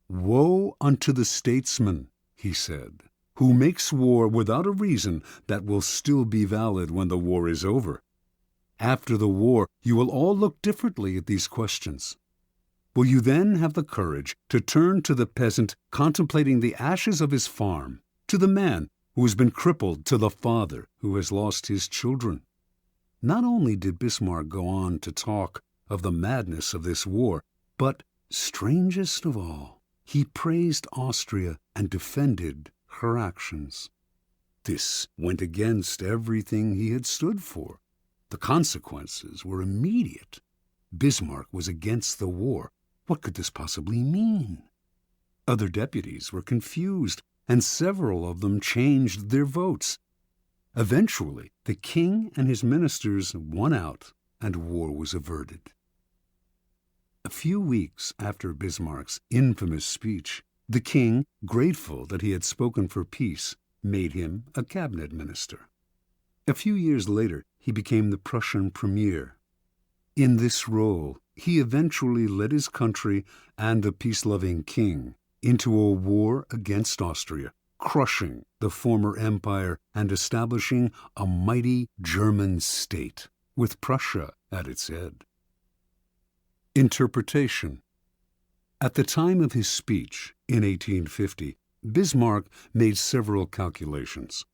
"Woe unto the statesman," he said, "who makes war without a reason that will still be valid when the war is over. After the war, you will all look differently at these questions. Will you then have the courage to turn to the peasant contemplating the ashes of his farm, to the man who has been crippled, to the father who has lost his children?" Not only did Bismarck go on to talk of the madness of this war, but, strangest of all, he praised Austria and defended her actions. This went against everything he had stood for. The consequences were immediate. Bismarck was against the war. What could this possibly mean? Other deputies were confused, and several of them changed their votes. Eventually, the king and his ministers won out, and war was averted. A few weeks after Bismarck's infamous speech, the king, grateful that he had spoken for peace, made him a cabinet minister. A few years later, he became the Prussian premier. In this role, he eventually led his country and the peace-loving king into a war against Austria, crushing the former empire and establishing a mighty German state, with Prussia at its head. Interpretation. At the time of his speech in 1850, Bismarck made several calculations.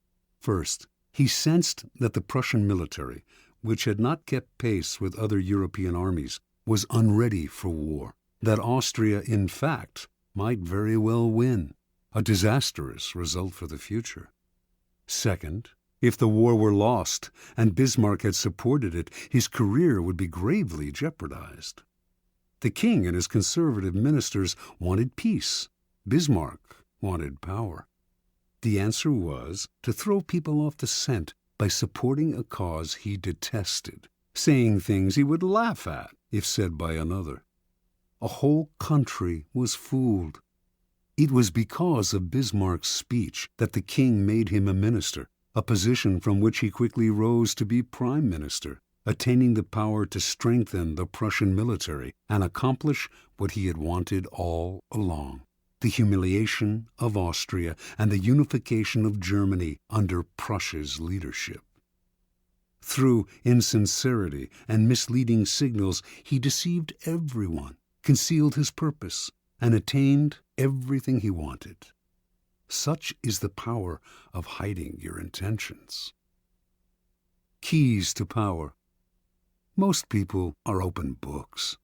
First, he sensed that the Prussian military, which had not kept pace with other European armies, was unready for war, that Austria, in fact, might very well win, a disastrous result for the future. Second, if the war were lost and Bismarck had supported it, his career would be gravely jeopardized. The king and his conservative ministers wanted peace. Bismarck wanted power. The answer was to throw people off the scent by supporting a cause he detested, saying things he would laugh at if said by another. A whole country was fooled. It was because of Bismarck's speech that the king made him a minister, a position from which he quickly rose to be prime minister. attaining the power to strengthen the Prussian military and accomplish what he had wanted all along: the humiliation of Austria and the unification of Germany under Prussia's leadership. Through insincerity and misleading signals, he deceived everyone, concealed his purpose, and attained everything he wanted. Such is the power of hiding your intentions. Keys to power. Most people are open books.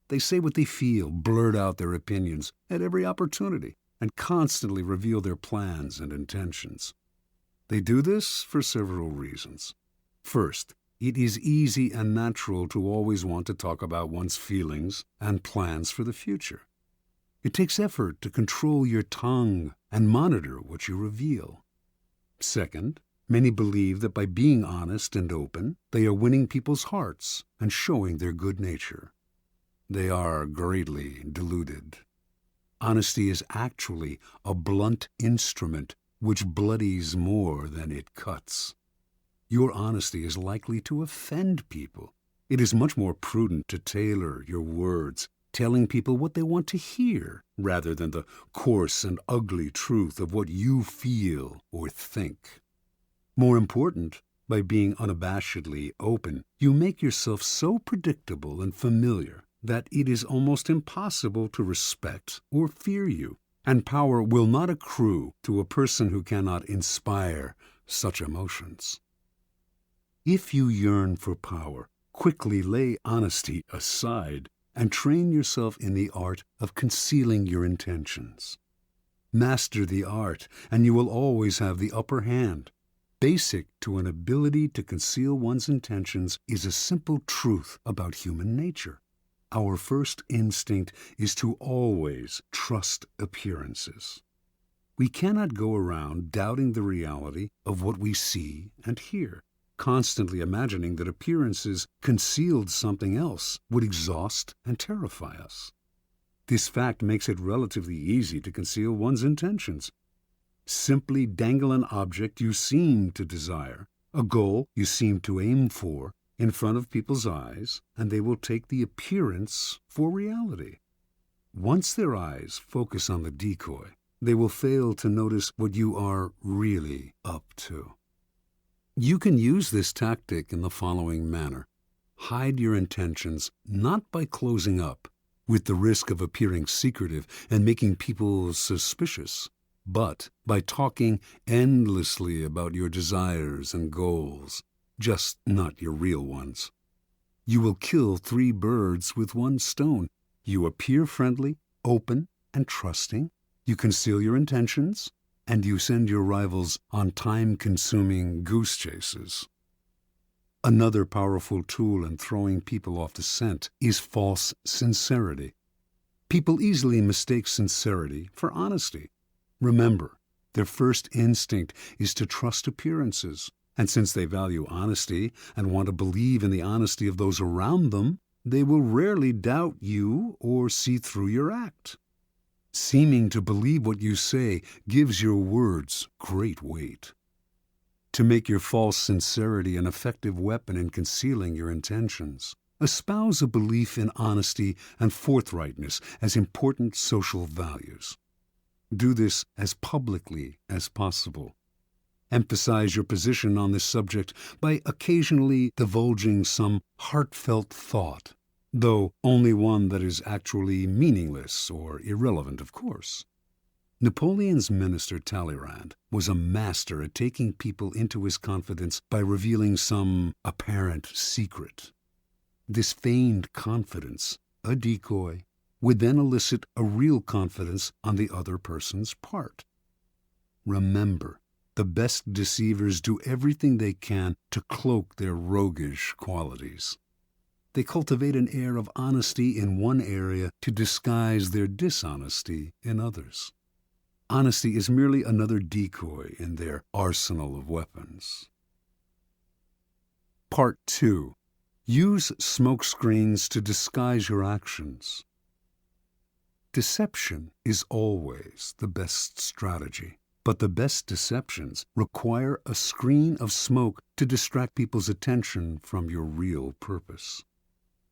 They say what they feel, blurt out their opinions at every opportunity, and constantly reveal their plans and intentions. They do this for several reasons. First, it is easy and natural to always want to talk about one's feelings and plans for the future. It takes effort to control your tongue and monitor what you reveal. Second, many believe that by being honest and open, they are winning people's hearts and showing their good nature. They are greatly deluded. Honesty is actually a blunt instrument which bloodies more than it cuts. Your honesty is likely to offend people. It is much more prudent to tailor your words, telling people what they want to hear, rather than the coarse and ugly truth of what you feel or think. More important, by being unabashedly open, you make yourself so predictable and familiar that it is almost impossible to respect or fear you, and power will not accrue to a person who cannot inspire such emotions. If you yearn for power, quickly lay honesty aside and train yourself in the art of concealing your intentions. Master the art, and you will always have the upper hand. Basic to an ability to conceal one's intentions is a simple truth about human nature. Our first instinct is to always trust appearances. We cannot go around doubting the reality of what we see and hear. Constantly imagining that appearances concealed something else would exhaust and terrify us. This fact makes it relatively easy to conceal one's intentions. Simply dangle an object you seem to desire, a goal you seem to aim for, in front of people's eyes, and they will take the appearance for reality. Once their eyes focus on the decoy, they will fail to notice what you are really up to. You can use this tactic in the following manner. Hide your intentions not by closing up, with the risk of appearing secretive and making people suspicious, but by talking endlessly about your desires and goals, just not your real ones. You will kill 3 birds with 1 stone. You appear friendly, open, and trusting. You conceal your intentions, and you send your rivals on time-consuming goose chases. Another powerful tool in throwing people off the scent is false sincerity. People easily mistake sincerity for honesty. Remember, their first instinct is to trust appearances, and since they value honesty and want to believe in the honesty of those around them, they will rarely doubt you or see through your act. Seeming to believe what you say gives your words great weight. To make your false sincerity an effective weapon in concealing your intentions, espouse a belief in honesty and forthrightness as important social values. Do this as publicly as possible. Emphasize your position on this subject by occasionally divulging some heartfelt thought, though only one that is actually meaningless or irrelevant, of course. Napoleon's minister Talleyrand was a master at taking people into his confidence by revealing some apparent secret. This feigned confidence, a decoy, would then elicit a real confidence on the other person's part. Remember, the best deceivers do everything they can to cloak their roguish qualities. They cultivate an air of honesty in one area to disguise their dishonesty in others. Honesty is merely another decoy in their arsenal of weapons. Part 2. Use smokescreens to disguise your actions. Deception is always the best strategy, But the best deceptions require a screen of smoke to distract people's attention from your real purpose.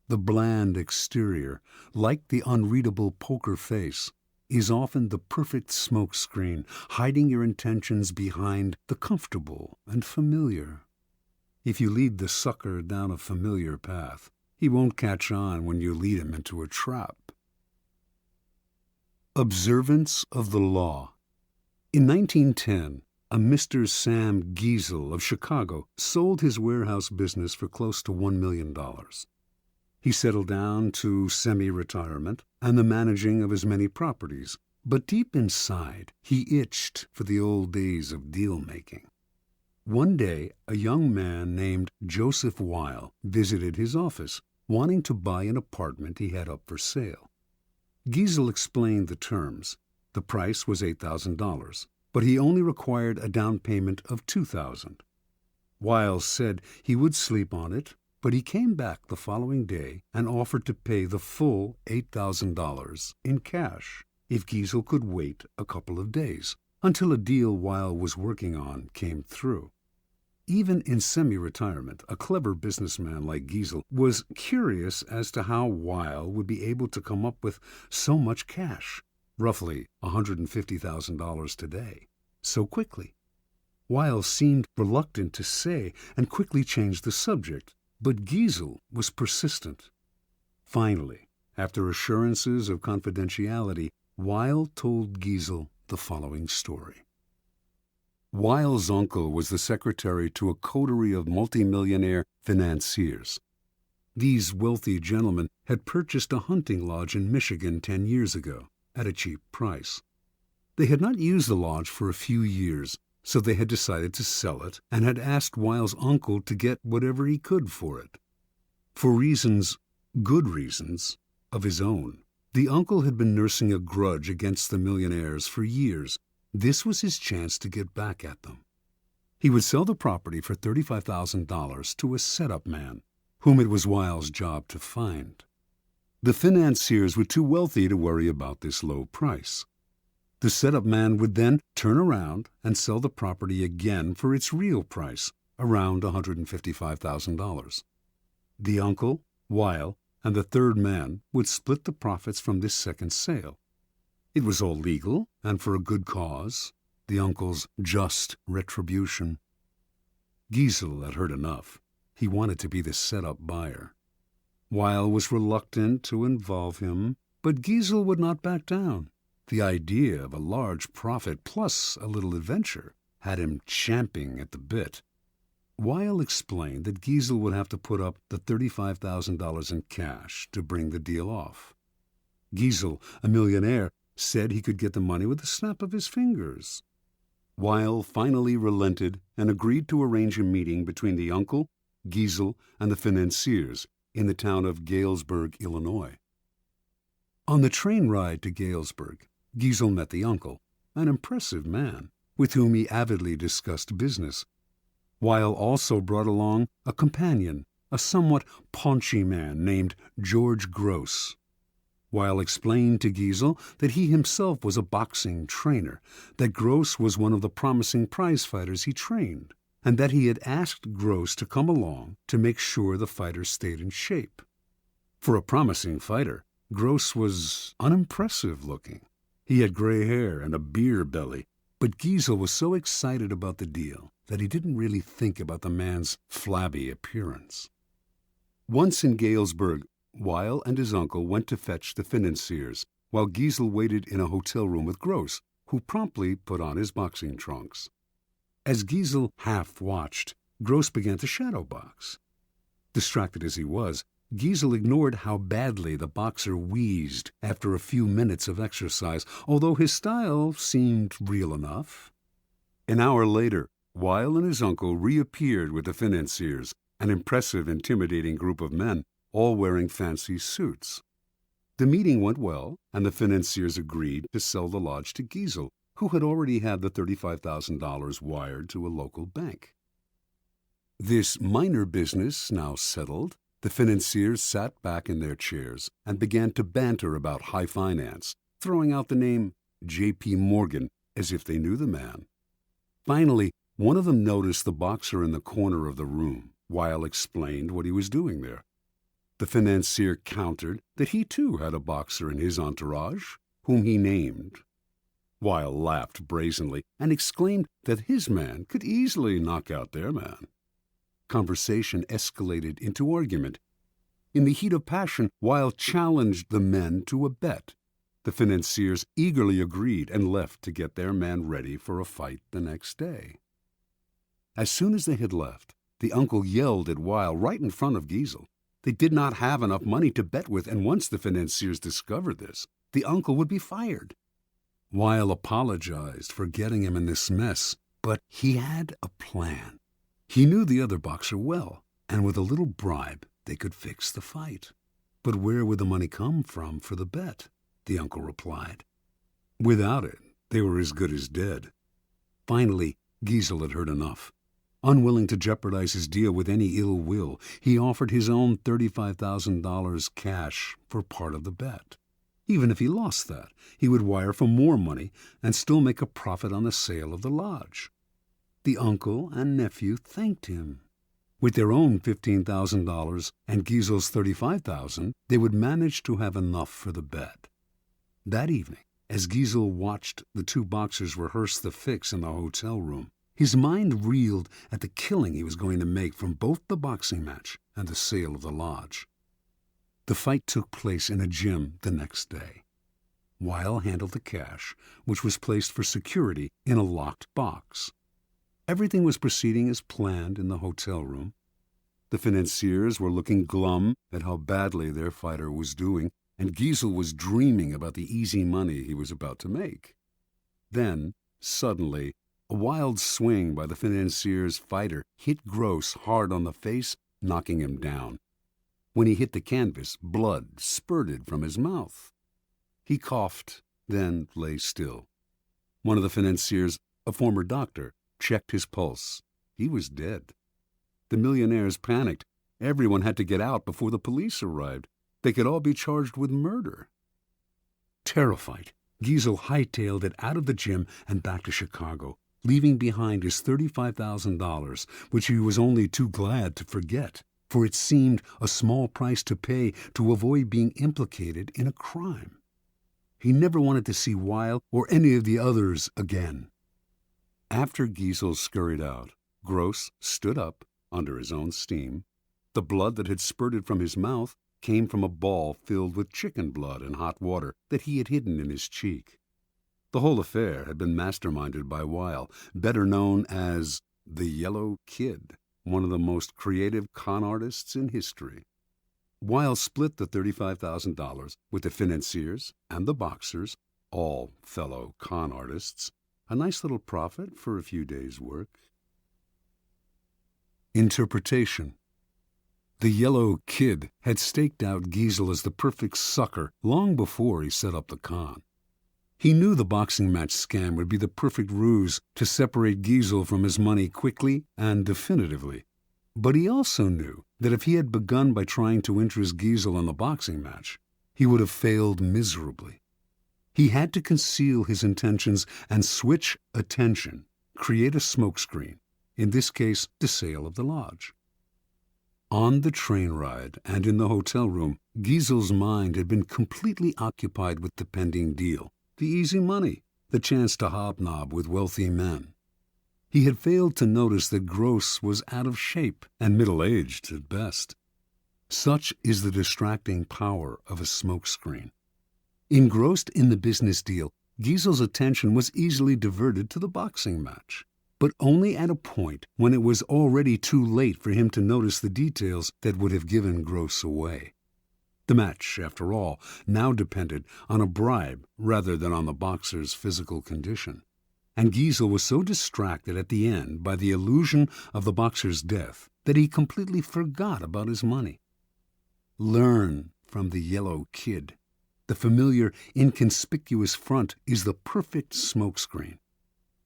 The bland exterior, like the unreadable poker face, is often the perfect smokescreen, hiding your intentions behind the comfortable and familiar. If you lead the sucker down a familiar path, he won't catch on when you lead him into a trap. Observance of the law. In 1910, a Mr. Sam Giesel of Chicago sold his warehouse business for close to $1 million. He settled down to semi-retirement and the managing of his many properties, but deep inside, he itched for the old days of deal-making. One day, a young man named Joseph Weil visited his office, wanting to buy an apartment he had up for sale. Giesel explained the terms. The price was $8,000, but he only required a down payment of $2,000. Weil said he would sleep on it, but he came back the following day and offered to pay the full $8,000 in cash if Giesel could wait a couple of days until a deal Weil was working on came through. Even in semi-retirement, a clever businessman like Giesel was curious as to how Weil would be able to come up with so much cash, roughly $150,000 today, so quickly. Weil seemed reluctant to say and quickly changed the subject, but Giesel was persistent. Finally, after assurances of confidentiality, Weil told Giesel the following story. Weil's uncle was the secretary to a coterie of multimillionaire financiers. These wealthy gentlemen had purchased a hunting lodge in Michigan 10 years ago at a cheap price. They had not used the lodge for a few years, so they had decided to sell it and had asked Weil's uncle to get whatever he could for it. For reasons, good reasons, of his own, the uncle had been nursing a grudge against the millionaires for years. This was his chance to get back at them. He would sell the property for $35,000 to a setup man, whom it was Weil's job to find. The financiers were too wealthy to worry about this low price. The setup man would then turn around and sell the property again for its real price, around $155,000. The uncle, Weil, and the third man would split the profits from this second sale. It was all legal and for a good cause, the uncle's just retribution. Giesel had heard enough. He wanted to be the set-up buyer. Weil was reluctant to involve him, but Giesel would not back down. The idea of a large profit plus a little adventure had him champing at the bit. Weil explained that Giesel would have to put up the $35,000 in cash to bring the deal off. Giesel, a millionaire, said he could get the money with a snap of his fingers. Weil finally relented and agreed to arrange a meeting between the uncle, Giesel, and the financiers in the town of Galesburg, Illinois. On the train ride to Galesburg, Giesel met the uncle, an impressive man, with whom he avidly discussed business. Weil also brought along a companion, a somewhat paunchy man named George Gross. Weil explained to Giesel that he himself was a boxing trainer, that Gross was one of the promising prize fighters he trained, and that he had asked Gross to come along to make sure the fighter stayed in shape. For a promising fighter, Gross was unimpressive looking. He had gray hair and a beer belly, but Giesel was so excited about the deal that he didn't really think about the man's flabby appearance. Once in Galesburg, Weil and his uncle went to fetch the financiers, while Giesel waited in a hotel room with Gross, who promptly put on his boxing trunks. As Giesel half-watched, Gross began to shadow box. Distracted as he was, Giesel ignored how badly the boxer wheezed after a few minutes of exercise, although his style seemed real enough. An hour later, Weil and his uncle reappeared with the financiers, an impressive, intimidating group of men, all wearing fancy suits. The meeting went well, and the financiers agreed to sell the lodge to Giesel, who had already had the $35,000 wired to a local bank. This minor business now settled, the financiers sat back in their chairs and began to banter about high finance, throwing out the name J.P. Morgan as if they knew the man. Finally, one of them noticed the boxer in the corner of the room. Weil explained what he was doing there. The financier countered that he too had a boxer in his entourage, whom he named. Weil laughed brazenly and exclaimed that his man could easily knock out their man. Conversation escalated into argument. In the heat of passion, Weil challenged the men to a bet. The financiers eagerly agreed and left to get their man ready for a fight the next day. As soon as they had left, the uncle yelled at Weil right in front of Giesel. They did not have enough money to bet with, and once the financiers discovered this, the uncle would be fired. Weil apologized for getting him in this mess, but he had a plan. He knew the other boxer well, and with a little bribe, they could fix the fight. But where would the money come from for the bet? The uncle replied. Without it, they were as good as dead. Finally, Giesel had heard enough. Unwilling to jeopardize his deal with any ill will, he offered his own $35,000 cash for part of the bet. Even if he lost that, he would wire for more money and still make a profit on the sale of the lodge. The uncle and nephew thanked him. With their own $15,000 and Giesel's $35,000, they would manage to have enough for the bet. That evening, as Giesel watched the two boxers rehearse the fix in the hotel room, his mind reeled at the killing he was going to make from both the boxing match and the sale of the lodge. The fight took place in a gym the next day. Weil handled the cash, which was placed for security in a locked box. Everything was proceeding as planned in the hotel room. The financiers were looking glum at how badly their fighter was doing, and Giesel was dreaming about the easy money he was about to make. Then, suddenly, a wild swing by the financier's fighter hit Gross hard on the face, knocking him down. When he hit the canvas, blood spurted from his mouth. He coughed, then lay still. One of the financiers, a former doctor, checked his pulse. He was dead. The millionaires panicked. Everyone had to get out before the police arrived. They could all be charged with murder. Terrified, Giesel hightailed it out of the gym and back to Chicago, leaving behind his $35,000, which he was only too glad to forget, for it seemed a small price to pay to avoid being implicated in a crime. He never wanted to see Weil or any of the others again. After Giesel scurried out, Gross stood up under his own steam. The blood that had spurted from his mouth came from a ball filled with chicken blood and hot water that he had hidden in his cheek. The whole affair had been masterminded by Weil, better known as the Yellow Kid, one of the most creative con artists in history. Weil split the $35,000 with the financiers and the boxers, all fellow con artists, a nice little profit for a few days' work. Interpretation. The Yellow Kid had staked out Giesel as the perfect sucker long before he set up the con. He knew the boxing match scam would be the perfect ruse to separate Giesel from his money quickly and definitively. But he also knew that if he had begun by trying to interest Giesel in the boxing match, he would have failed miserably. He had to conceal his intentions and switch attention, create a smokescreen, in this case the sale of the lodge. On the train ride and in the hotel room, Giesel's mind had been completely occupied with the pending deal, the easy money, the chance to hobnob with wealthy men. He had failed to notice that Gross was out of shape and middle-aged at best. Such is the distracting power of a smokescreen. Engrossed in the business deal, Giesel's attention was easily diverted to the boxing match, but only at a point when it was already too late for him to notice the details that would have given Gross away. The match, after all, now depended on a bribe rather than on the boxer's physical condition, and Giesel was so distracted at the end by the illusion of the boxer's death that he completely forgot about his money. Learn from the Yellow Kid. The familiar, inconspicuous front is the perfect smokescreen.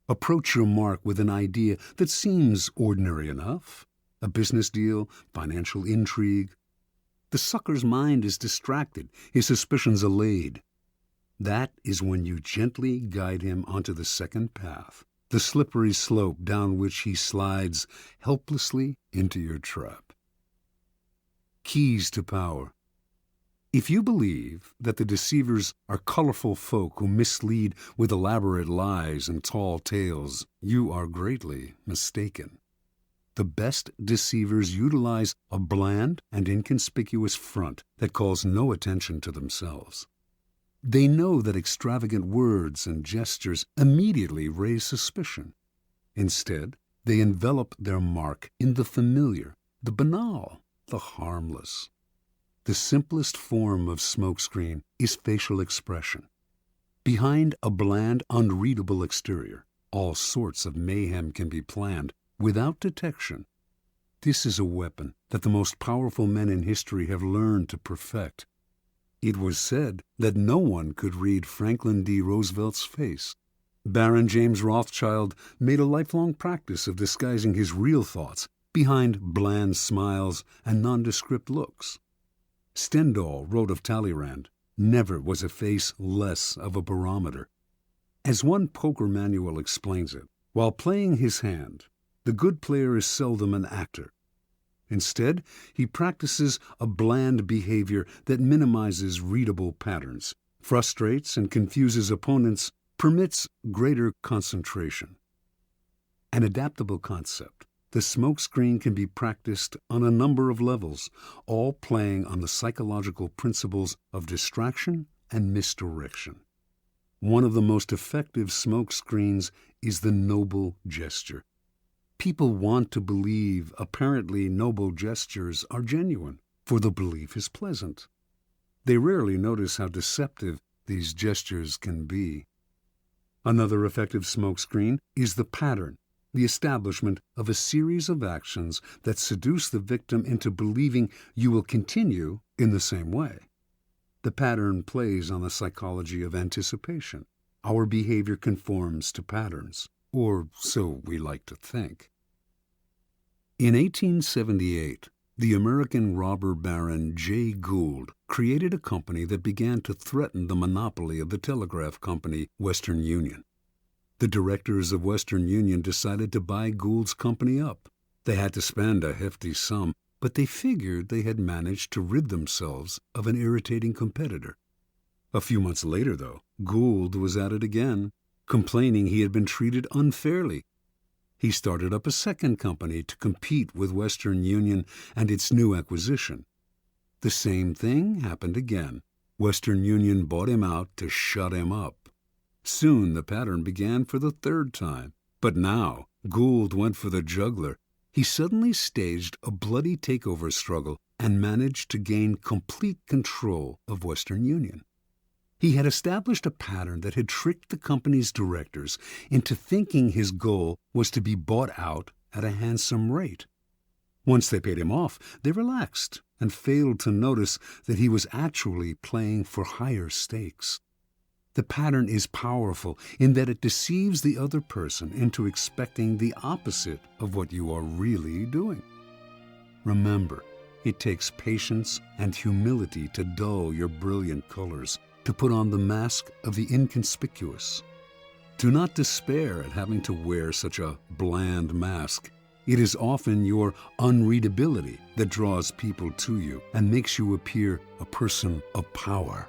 Approach your mark with an idea that seems ordinary enough, a business deal, financial intrigue. The sucker's mind is distracted, his suspicions allayed. That is when you gently guide him onto the second path, the slippery slope down which he slides helplessly into your trap. Keys to power. If you believe that the deceivers are colorful folk who mislead with elaborate lies and tall tales, you are greatly mistaken. The best deceivers utilize a bland and inconspicuous front that calls no attention to themselves. They know that extravagant words and gestures immediately raise suspicion. Instead, they envelop their mark in the familiar, the banal, the harmless. The simplest form of smokescreen is facial expression. Behind a bland, unreadable exterior, all sorts of mayhem can be planned without detection. This is a weapon that the most powerful men in history have learned to perfect. It was said that no one could read Franklin D. Roosevelt's face. Baron James Rothschild made a lifelong practice of disguising his real thoughts behind bland smiles and nondescript looks. Stendhal wrote of Talleyrand, "Never was a face less of a barometer." As one poker manual explains it, while playing his hand, the good player is seldom an actor. Instead, he practices a bland behavior that minimizes readable patterns, frustrates and confuses opponents, permits greater concentration. An adaptable concept, the smokescreen can be practiced on a number of levels, all playing on the psychological principles of distraction and misdirection. One of the most effective smokescreens is the noble gesture. People want to believe apparently noble gestures are genuine, for the belief is pleasant. They rarely notice how deceptive these gestures can be. Another effective smokescreen is the pattern, the establishment of a series of actions that seduce the victim into believing you will continue in the same way. The pattern plays on the psychology of anticipation. Our behavior conforms to patterns, or so we like to think. In 1878, the American robber baron Jay Gould created a company that began to threaten the monopoly of the telegraph company Western Union. The directors of Western Union decided to buy Gould's company up. They had to spend a hefty sum, but they figured they had managed to rid themselves of an irritating competitor. A few months later, though, Gould was at it again, complaining he had been treated unfairly. He started up a second company to compete with Western Union and its new acquisition. The same thing happened again. Western Union bought him out to shut him up. Soon the pattern began for the third time. But now Gould went for the jugular. He suddenly staged a bloody takeover struggle and managed to gain complete control of Western Union. He had established a pattern that had tricked the company's directors into thinking his goal was to be bought out at a handsome rate. Once they paid him off, they relaxed and failed to notice that he was actually playing for higher stakes. The pattern is powerful in that it deceives the other person into expecting the opposite of what you are really doing. Remember, it takes patience and humility to dull your brilliant colors, to put on the mask of the inconspicuous. Do not despair at having to wear such a bland mask. It is often your unreadability that draws people to you and makes you appear a person of power.